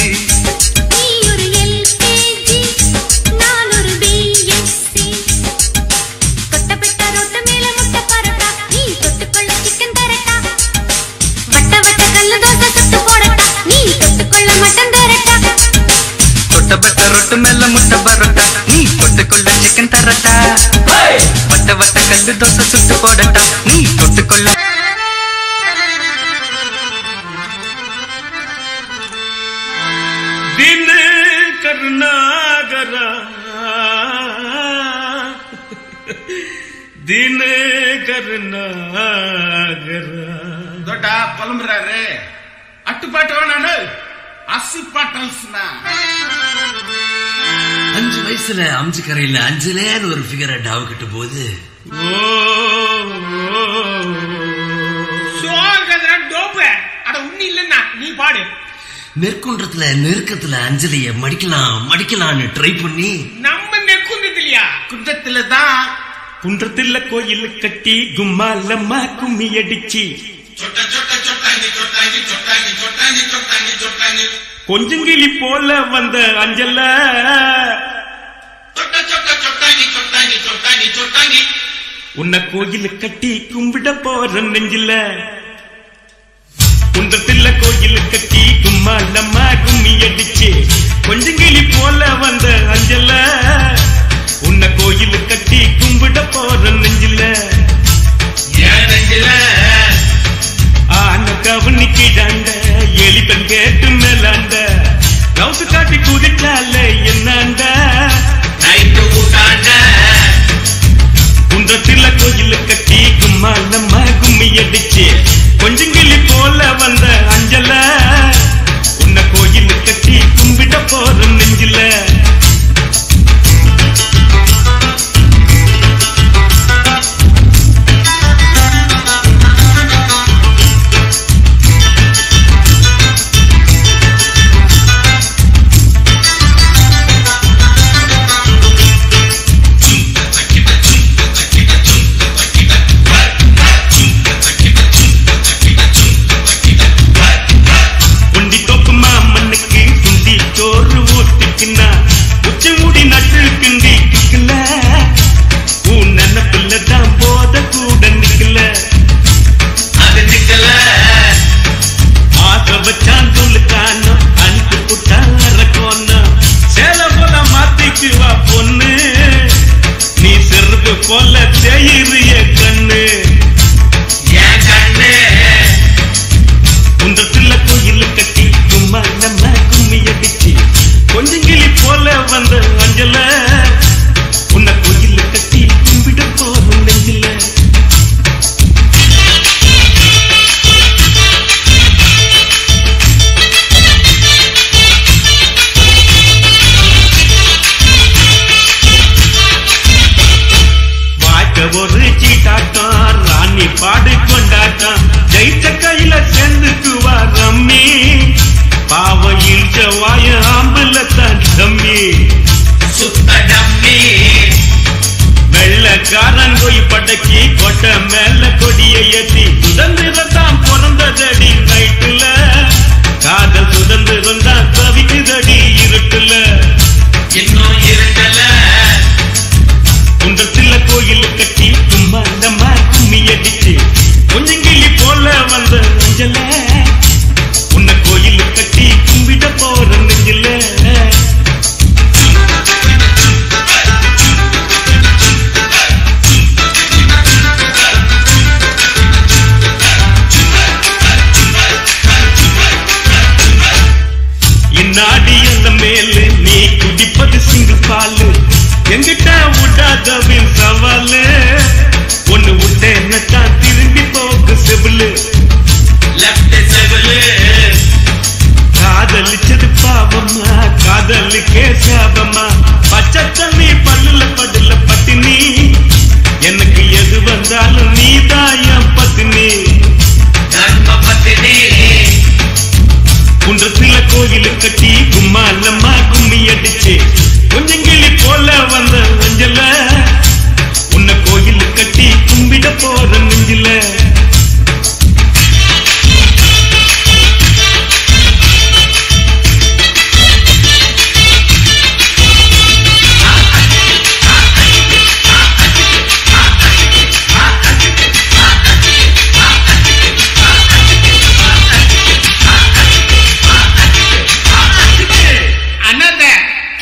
ரொட்டு மேல முட்டை பரோட்டா நீ தொட்டுக்கொள்ள சிக்கன் தரட்டா வட்ட வட்ட கல்லு தோசை சுட்டு போடட்டா நீ தொட்டுக்கொள்ள दिन करुणागरा दिन करुणागरा தோட்டா புலம்புறாரு அட்டுப்பாட்டு வேணானு அசிப்பாட்டல்ஸ்னா 5 வயசுல அம்ஜிக்கரையில அஞ்சலேன்னு ஒரு ஃபிகரை டாவு கிட்ட போது அட உண்ணி இல்லன்னா நீ பாடு. நெற்குன்றத்துல நெருக்கத்துல அஞ்சலிய மடிக்கலாம்னு ட்ரை பண்ணி நம்ம நெற்குன்றதுலயா குன்றத்துலதான் குன்றத்துல கோயில் கட்டி கும்மாலம்மா கும்மி அடிச்சு கொஞ்சங்கிளி போல வந்த அஞ்சல உன்னை கோயில் கட்டி கும்பிட போற நெஞ்சில குன்றத்துல கோயில் கட்டி கும்மாலம்மா கும்மி அடிச்சு கொஞ்சங்கிளி போல வந்த அஞ்சல உன்னை கோயில் கட்டி கும்பிட போற நெஞ்சில ஆன கவனிக்கிடாண்ட எலிப்பன் கேட்டு மேலாண்ட கவுசு காட்டி குதிச்சால என்னாண்ட குன்றத்துல கோயில் கட்டி கும்மாலம்மா கும்மி அடிச்சு கொஞ்சங்கிளி போல வந்த அஞ்சல உன்னை கோயில் கட்டி கும்பிட போற நெஞ்சில உச்சமுடி நட்டு கிண்டி கிக்கல உன் நினைப்புலதான் போத கூட நிக்கல அது நிக்கல ஆசை வச்சான் துளுக்கானோ அனுப்பு புட்டான் அரக்கோன்னா சேல போல மாத்திக்குவா பொண்ணு நீ செருப்பு போல தேயிறிய கண்ணு ஏன் கண்ணு குன்றத்துல கோயில் கட்டி கும்மாலம்மா கும்மி அடிச்சு கொஞ்சங்கிளி போல வந்த அஞ்சல உன்னை கோயில் கட்டி கும்பிட போதும் நெஞ்சில வாய்க்க ஒரு சீட்டாட்டம் ராணி பாடு கொண்டாட்டம் ஜெயிச்ச கையில சேர்ந்துக்குவா ரம்மி பாவம் இழுச்ச வாய ஆம்புல தான் டம்மி சுத்த டம்மி வெள்ளக்காரன் போய் படக்கி கொட்ட மேல கொடிய ஏத்தி சுதந்திரம் தான் பிறந்ததடி நைட்டுல காதல் சுதந்திரம் தான் தவிக்குதடி இருட்டுல இன்னும் இருட்டல குன்றத்துல கோயில் கட்டி கும்மாலம்மா கும்மி அடிச்சு கொஞ்சங்கிளி போல வந்த அஞ்சல உன்னை கோயில் கட்டி கும்பிட போற நெஞ்சில இந்நாடி அந்த மேலு நீ குடிப்பது சிங்கிள் பாலு எங்கிட்ட விடாதவின் சவாலு ஒண்ணு விட்டேன்னத்தான் திரும்பி போக்கு செவிலு காதலிச்சது பாவமா காதலுக்கே சாபமா பச்சை தண்ணி பல்லுல படுல பட்டினி என்ன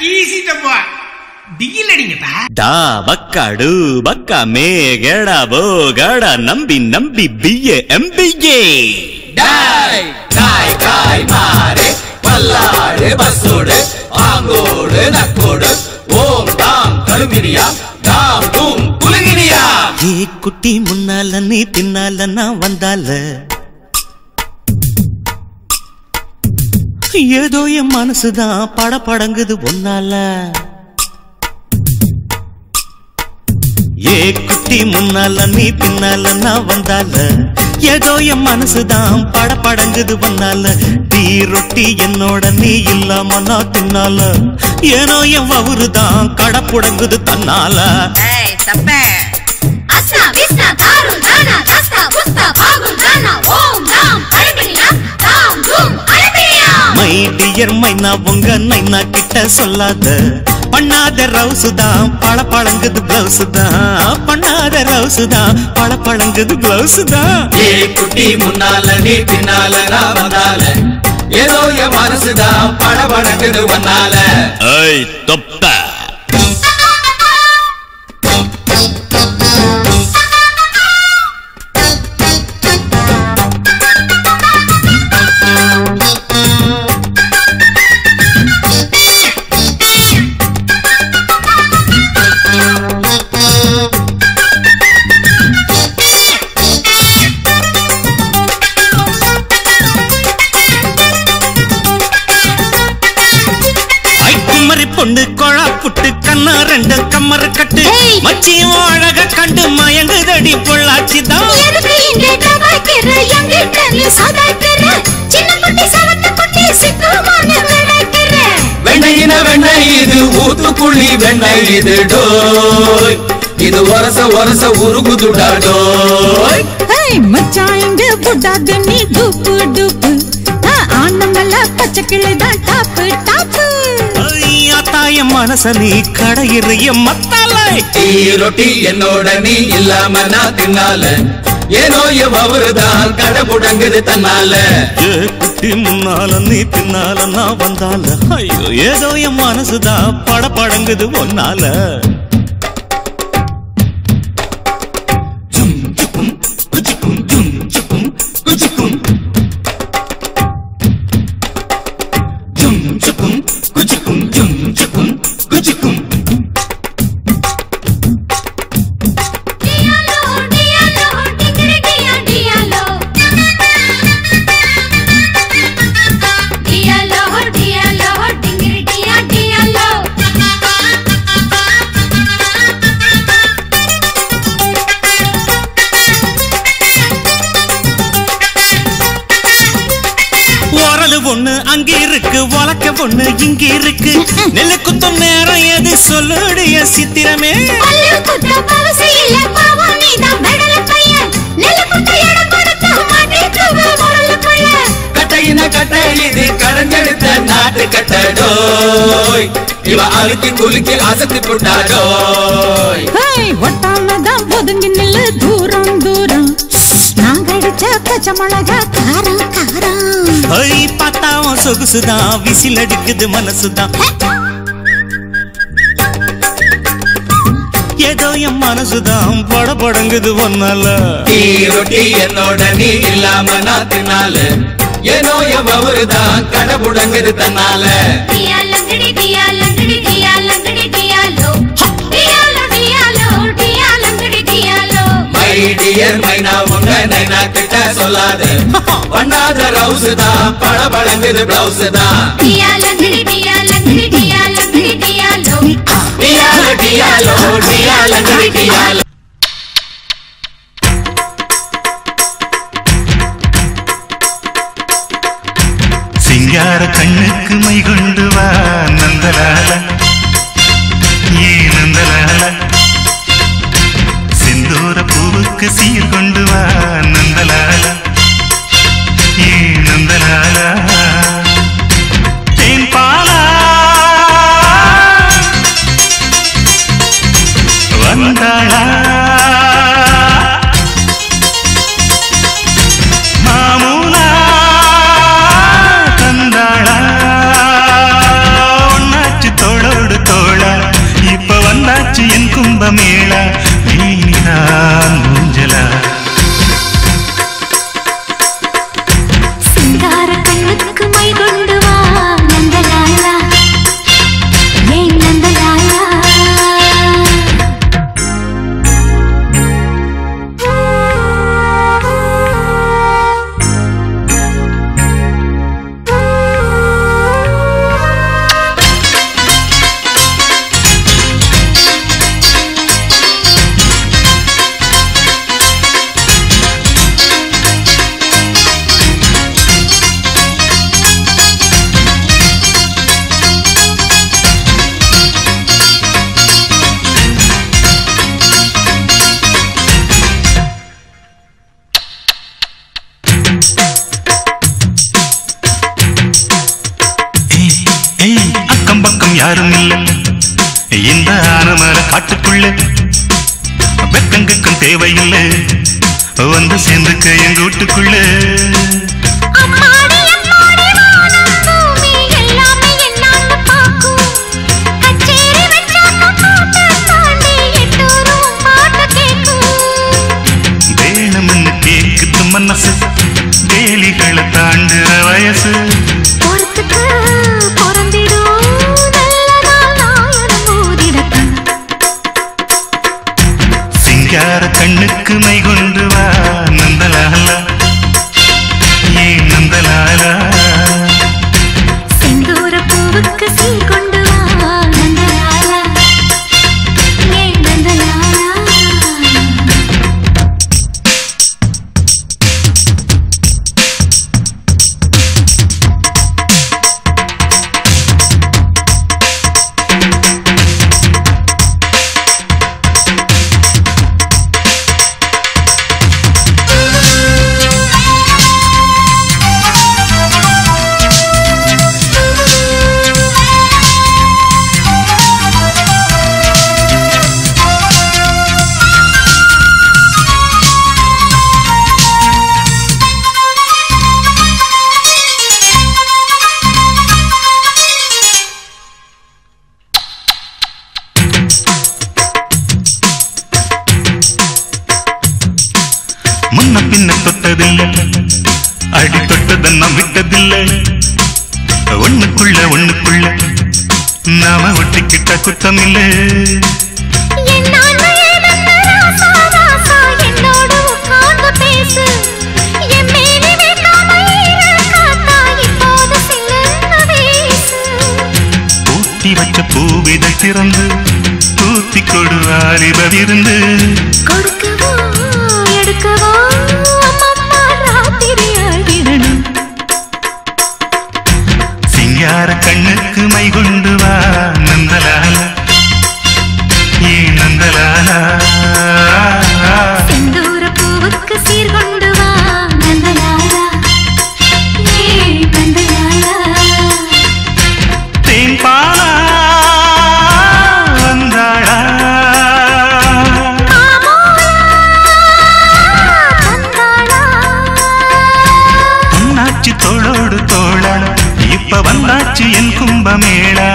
கீசிட்டப்பா டிகில் அடிங்கப்பா. டா பக்காடு பக்கா மேகடா போகடா நம்பி நம்பி பிஏ எம்பிஏ டாய் டாய் டாய் மாரே பல்லாடு பஸ்ஸோடு ஆங்கோடு நக்கோடு ஓம் தாம் கழுமினியா தாம் தூம் குலுங்கினியா. ஏ குட்டி முன்னால நீ பின்னால நான் வந்தால ஏதோ என் மனசுதான் படபடங்குது ஒன்னால. ஏ குட்டி முன்னால நீ பின்னால நான் வந்தால ஏதோ என் மனசுதான் படபடங்குது ஒன்னால. டீ ரொட்டி என்னோட நீ இல்லாம நான் தின்னால ஏனோ என் வவுறுதான் கடப்புடங்குது தன்னால. மை டியர் மைனா உங்க நைனா கிட்ட சொல்லாத பண்ணாத ரவுசுதான் பழ பழங்குது பிளவுஸ் தான் பண்ணாத ரவுசுதான் பழ பழங்குது பிளவுஸ் தான். ஏ குட்டி முன்னால நீ பின்னால நான் வந்தால ஏதோ என் மனசுதான் படபடங்குது ஒன்னால. ஐய் தொப்ப பொண்ணு கொழா புட்டு கண்ணா ரெண்டு கம்மர கட்டு மச்சியும் அழக கண்டு மயங்குதடி பொள்ளாச்சிதான். வெண்ணையின வெண்ணெய் இது ஊத்துக்குள்ளி வெண்ணெய் இது டோய் இது ஒரச ஒரச உருகுதுடா டோய். மச்சான் இங்க புட்டாது நீ டூப்பு டூப்பு ஆனமல்ல பச்சை கிளைதான் டாப்பு டாப்பு. தாய மனச நீ கடையிறைய மத்தாலை டீ ரொட்டி என்னோட நீ இல்லாம நான் தின்னால ஏனோ எவருதான் கடமுடங்குது தன்னால. ஏ குட்டி முன்னால நீ பின்னால நான் வந்தால ஐயோ ஏதோ என் மனசுதான் படபடங்குது ஒன்னால. பொண்ணு அங்க இருக்கு உலக்க பொண்ணு இங்க இருக்கு நெல்லு குத்தும் நேரம் எது சொல்லுடைய சித்திரமே. கட்டையின கட்டை இது கடஞ்செடுத்த நாட்டு கட்டடோய் இவ அழுக்கி குலுக்கி அசத்தி புட்டாடோய். ஒட்டாமதான் ஒதுங்கி நில்லு தூரம் தூரம் நாங்கடிச்ச பச்சை மிளகா காரம் காரம். பார்த்தாவும் சொகுசுதான் விசில் அடிக்குது மனசுதான் ஏதோ என் மனசுதான் படபடங்குது ஒன்னால. டீ ரொட்டி என்னோட நீ இல்லாம நான் தின்னால ஏனோ எவருதான் கடமுடங்குது தன்னால. மைனா உங்க நைனா கிட்ட சொல்லாத பண்ணாத ரவுஸ் தான் படபடங்குது பிளவுஸ் தான். டியாலோ டியாலோ டியாலோ. சிங்கார கண்ணுக்கு மை கொண்டு வா நந்தலால ஏ நந்தலால செந்தூர பூவுக்கு சீர் கொண்டு வா நந்தலால ஏ நந்தலால தேன் பால இல்ல இந்த ஆனமர காட்டுக்குள்ள வெக்கங்குக்கும் தேவையில்லை வந்து சேர்ந்துக்க எங்க வீட்டுக்குள்ள வேணும்னு கேக்குது மனசு வேலிகளை தாண்டுற வயசு சிங்கார கண்ணுக்கு மை கொண்டு வா நந்தலாலா ஏன் நந்தலாலா செந்தூர பூவுக்கு சீர் கொண்டு வா நந்தலாலா ஏன் நந்தலாலா முன்ன பின்ன தொட்டதில்லை அடி தொட்டதன்னா விட்டதில்லை ஒண்ணுக்குள்ள நாம ஒட்டிக்கிட்ட குத்தமில்லை பூட்டி வச்ச பூவிதை திறந்து தூத்தி கொடு வாலிபவிருந்து சிங்கார கண்ணுக்கு மை கொண்டு வா நந்தலாலா ஏ நந்தலாலா செந்தூர பூவுக்கு சீர் கொண்டு வா நந்தலாலா ஏ நந்தலாலா தேன்பாலா வந்தாளா பொன்னாச்சி தோளோடு தோளா இப்ப வந்தாச்சு என் கும்பமேளா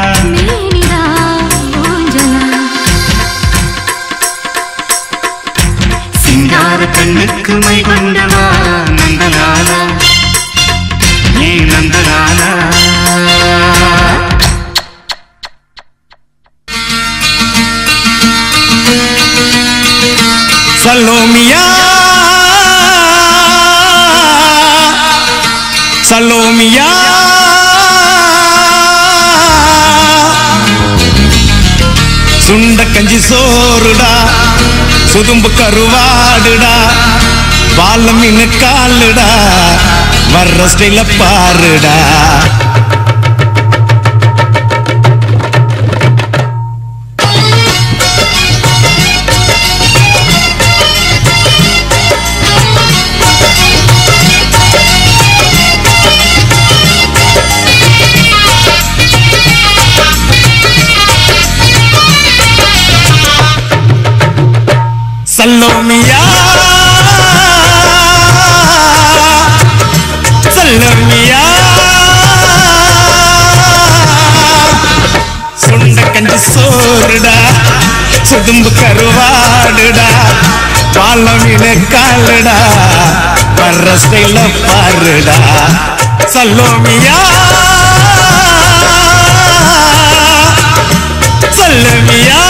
சிங்கார கண்ணுக்கு மை கொண்டு வா நந்தலாலா ஏ நந்தலாலா சலோமியா சலோமியா சுண்ட கஞ்சி சோறுடா சுதும்பு கருவாடுடா பால மீன் காலுடா வர்ற ஸ்டைல பாருடா சலோமியா சலோமியா சுண்ட கஞ்சி சோறுடா சுதும்பு கருவாடுடா பால மீன் காலுடா வர்ற ஸ்டைல பாருடா சலோமியா சலோமியா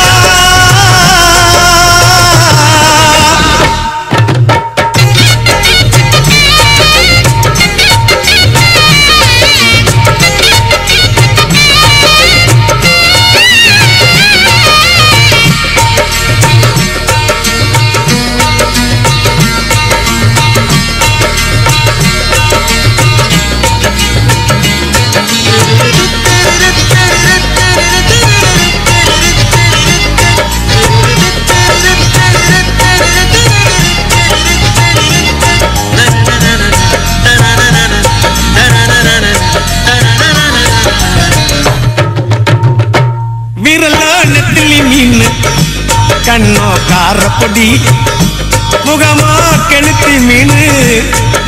விரலோ நெத்திலி மீன், கண்ணோ காரப்பொடி, முகமோ கெளுத்தி மீன்,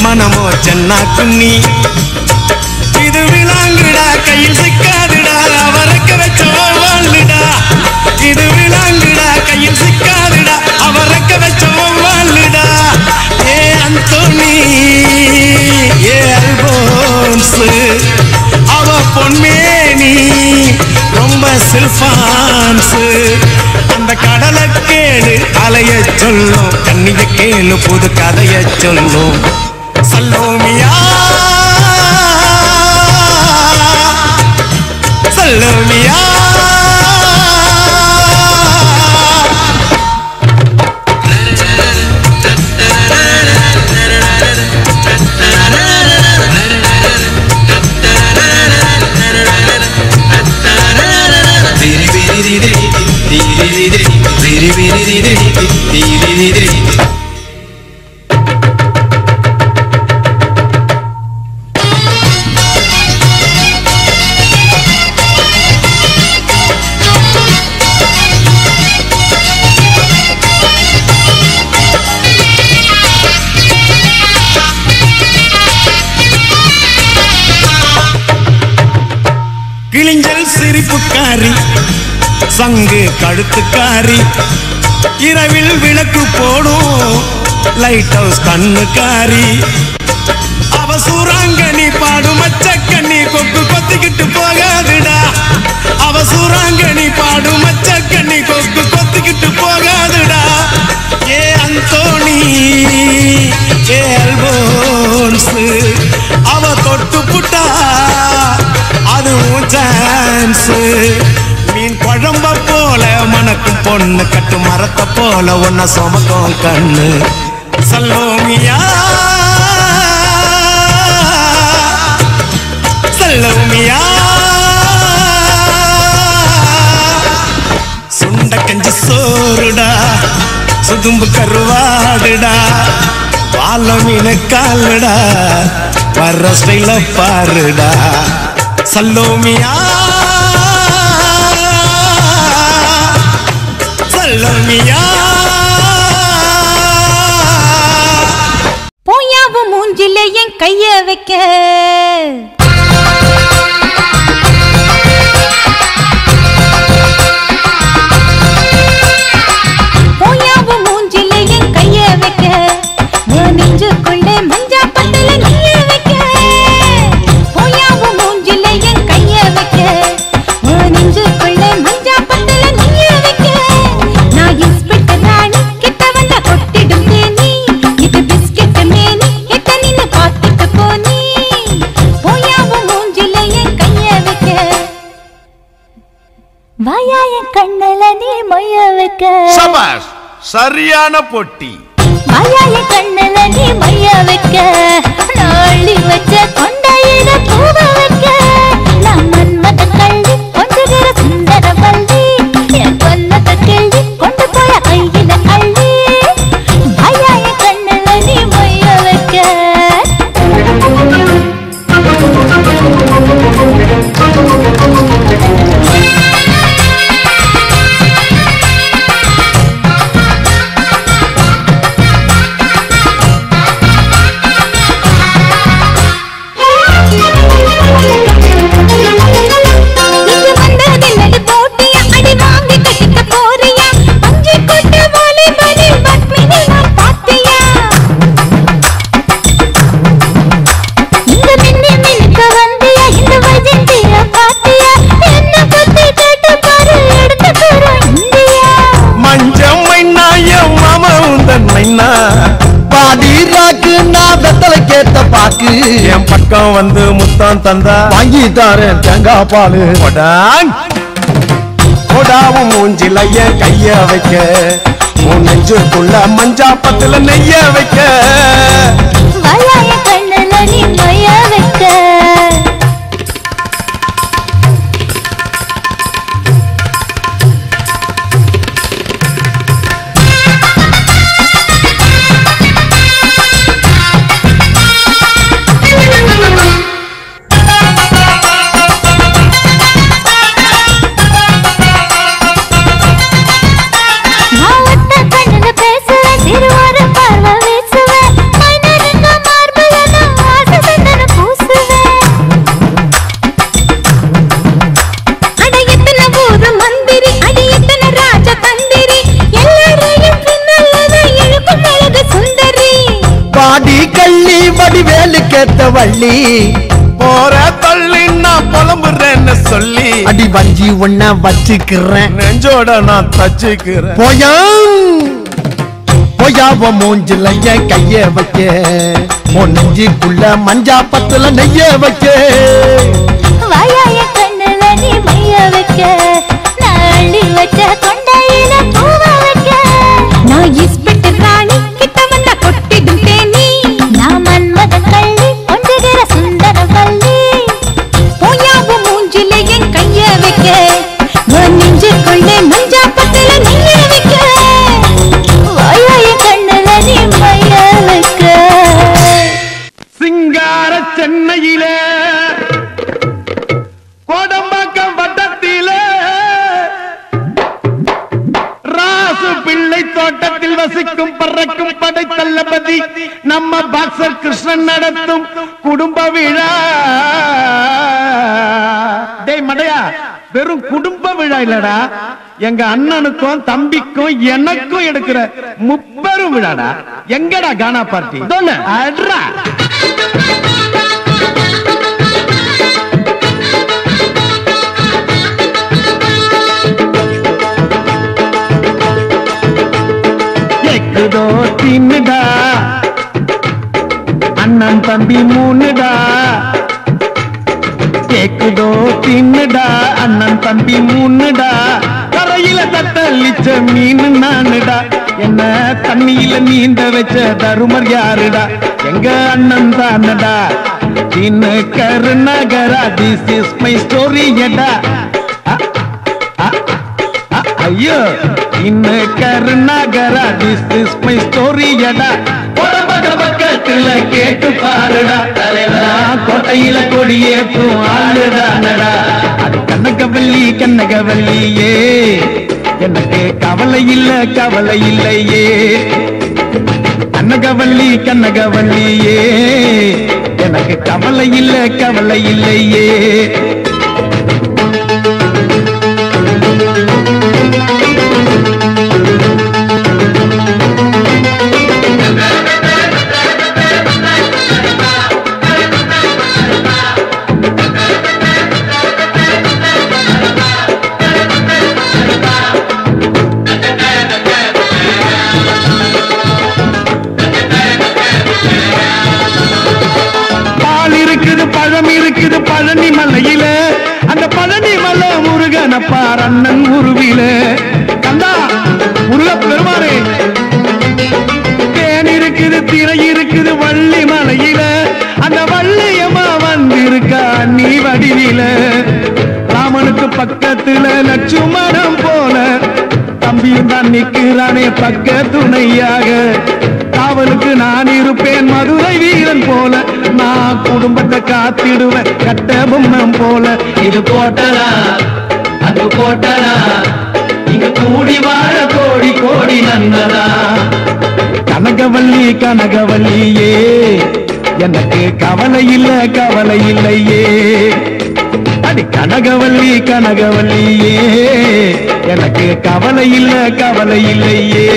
மனமோ சென்னா குன்னி. இது விளாங்குடா கையில் சிக்காதுடா, அவரக்க வச்ச வாழ்டா. இது விளாங்குடா கையில் சிக்காதுடா, அவரக்க வச்ச வாழ்டா. ஏ அந்தோனி ஏ அல்போன்ஸ், அவ பொன்மேனி ரொம்ப சில்பான்ஸ். அந்த கடலை கேளு அலைய சொல்லும், கண்ணிய கேளு புது கதைய சொல்லும். சல்லோமியா சல்லோமியா கிளிஞ்சல் சிரிப்புக்காரி, சங்கு கழுத்துக்காரி, இரவில் விளக்கு போடும் லைட் ஹவுஸ் கண்ணுக்காரி. அவ சூறாங்கண்ணி பாடும் மச்சக்கண்ணி, கொக்கு கொத்திக்கிட்டு போகாதுடா. அவ சூறாங்கண்ணி பாடும் மச்சக்கண்ணி, கொக்கு கொத்திக்கிட்டு போகாதுடா. ஏ அந்தோனி ஏ அல்போன்ஸ், அவ தொட்டு புட்டா அதுவும் சான்ஸ். மீன் குழம்ப போல மணக்கும் பொண்ணு, கட்டு மரத்தை போல ஒன்ன சுமக்கும் கண்ணு. சல்லோமியா சல்லோமியா சுண்ட கஞ்சி சோறுடா, சுதும்பு கருவாடுடா, வாழ மீன காலுடா, வர்ற ஸ்டைல பாருடா. சல்லோமியா சல்லோமியா. போயாவு மூஞ்சில என் கைய வைக்க, போயாவு மூஞ்சில என் கைய வைக்க, நெஞ்சுக்குள்ளே மஞ்சா பட்டல நீய வைக்க. போயாவு மூஞ்சில என் கைய வைக்க, நெஞ்சுக்குள்ளே மஞ்சா பட்டல நீய வைக்க. நான் இன்ஸ்பெக்டர் ராணி கிட்ட வந்த கொட்டிடும் தேனி, இது பிஸ்கெட் மேனி கிட்ட நின்னு பார்த்துட்டு போனி. போயாவு மூஞ்சில என் கைய வைக்க, வாயா என் கண்ணல நீ மொய்ய வைக்க. சபாஷ், சரியான பொட்டி. வாயா என் கண்ணல நீ மொய்ய வைக்க, நாளி வச்ச கொண்டையில பூவ வைக்க. நான் மன்மத கள்ளி கொஞ்சகிற சுந்தர வள்ளி, என் கொன்னத கிள்ளி கொண்டு போய கையில அள்ளி. வாயா என் கண்ணல நீ மொய்ய வைக்க. என் பக்கம் வந்து முத்தம் தந்தா வாங்கி தாரேன் தேங்காய் பாலு. கொடாவும் மூஞ்சில என் கைய வைக்க, உன் நெஞ்சுக்குள்ள மஞ்சா பத்துல நெய்ய வைக்க. வாயா கண்ணல நீ மொய்ய வைக்க. பெத்த வள்ளி போற தள்ளி நான் புலம்புறேன்னு சொல்லி அடி வஞ்சி ஒன்ன வச்சுக்கிறேன் நெஞ்சோட நான் தச்சுக்கிறேன் போயாவ மூஞ்சில என் கைய வைக்க உன் நெஞ்சுக்குள்ள மஞ்சா பத்துல நெய்ய வைக்க வாயாய கண்ணுல நீ மைய வைக்க நான் அள்ளி வச்ச கொண்டையில பூவ வைக்க நான் இஸ்பிட்டு ராணி கிட்ட வந்தா கொட்டிடும் தேனி நான் மன்மத கள்ளி கொஞ்சகிற சுந்தர வள்ளி போயாவ மூஞ்சில என் கைய வைக்க உன் நெஞ்சுக்குள்ள மஞ்சா பத்துல நெய்ய வைக்க வாயாய கண்ணுல நீ மைய வைக்க சிங்கார சென்னையில கோடம்பாக்கம் வட்டத்தில ராசு பிள்ளை தோட்டத்தில் வசிக்கும் பறக்கும் படை தளபதி நம்ம பாக்ஸர் கிருஷ்ணன் நடத்தும் குடும்ப விழா. டேய் மடையா, வெறும் குடும்ப விழா இல்லடா, எங்க அண்ணனுக்கும் தம்பிக்கும் எனக்கும் எடுக்கிற முப்பெரும் விழாடா. எங்கடா கானா பார்ட்டி? அட்ரா दो तीन डा अन्नन तंबी मून डा एक दो तीन डा अन्नन तंबी मून डा கரையில தத்தளிச்ச மீன் நானுடா என்ன தண்ணியில நீந்த வச்ச தருமர் யாருடா எங்க அண்ணன் தானடா சின்ன கருநகரா திஸ் இஸ் மை ஸ்டோரி எடா ஐயோ இன்ன கருநகரா திஸ் இஸ் மை ஸ்டோரி எடா பக்கத்துல கேட்டு பாருடா தலைவரா கோட்டையில கொடியேற்றும் ஆளுதானடா அது கனகவல்லி கனகவல்லியே எனக்கு கவலை இல்ல கவலை இல்லையே கனகவல்லி கனகவல்லியே எனக்கு கவலை இல்ல கவலை இல்லையே பழனி மலையில அந்த பழனி மலை முருகன பார் அண்ணன் உருவில கந்தா முருக பெருமானே தேன் இருக்குது திரை இருக்குது வள்ளி மலையில அந்த வள்ளியம்மா வந்திருக்கா நீ வடிவில ராமனுக்கு பக்கத்துல லட்சுமணம் போல தம்பியும் தான் நிற்கிறானே பக்க துணையாக காவலுக்கு நான் இருப்பேன் மதுரை வீரன் போல நான் குடும்பத்தை காத்திடுவேன் கட்ட பொம்மம் போல இது கோட்டலா அது கோட்டலா இங்க கூடி வாழ கோடி கோடி நந்தனா கனகவல்லி கனகவல்லியே எனக்கு கவலை இல்ல கவலை இல்லையே அடி கனகவல்லி கனகவல்லியே எனக்கு கவலை இல்ல கவலை இல்லையே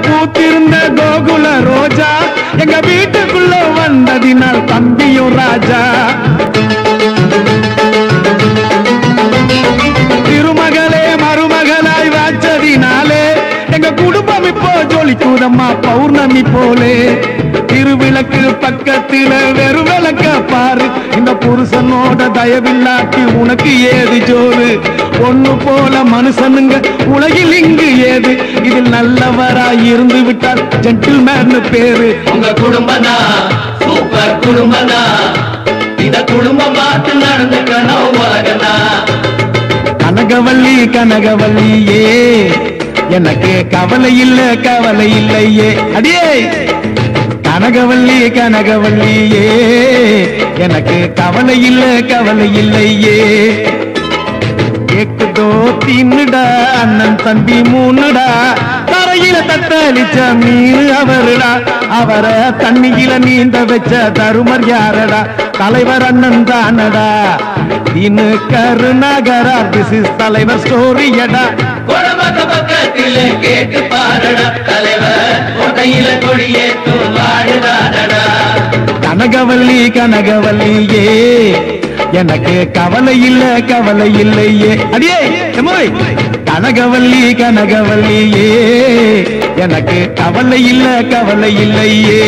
பூத்திருந்த கோகுல ரோஜா எங்க வீட்டுக்குள்ள வந்ததினால் தம்பியும் ராஜா திருமகளே மருமகளாய் வாச்சதினாலே எங்க குடும்பம் இப்போ ஜொலிக்குதம்மா பௌர்ணமி போலே திருவிளக்கு பக்கத்தில வெறும் விளக்க பாரு இந்த புருஷனோட தயவில்லாட்டி உனக்கு ஏது ஜோறு ஒண்ணு போல மனுஷனுங்க உலகில் இங்கு ஏது இதில் நல்லவராய் இருந்து விட்டால் ஜென்டில்மேன் பேரு உங்க குடும்பனா சூப்பர் குடும்பனா இந்த குடும்பம் பார்த்து நடந்துக்கணும் உலகனா கனகவல்லி கனகவல்லியே எனக்கு கவலை இல்ல கவலை இல்லையே அடியே கனகவல்லி கனகவல்லியே எனக்கு கவலை இல்ல கவலை இல்லையே ஏக்குதோ தீன்னுடா அண்ணன் தம்பி மூணுடா தரையில தத்தளிச்ச மீன் அவருடா அவரை தண்ணியில நீந்த வச்ச தருமர் யாரடா தலைவர் அண்ணன் தானடா தீனு கருணாகரா திஸ் இஸ் தலைவர் ஸ்டோரியடா பக்கத்திலே கேட்டு பாருடா தலைவர் கோட்டையில கொடியேற்று வாடுதாடா கனகவல்லி கனகவல்லியே எனக்கு கவலை இல்லையே அடியே கனகவல்லி கனகவல்லியே எனக்கு கவலை இல்லையே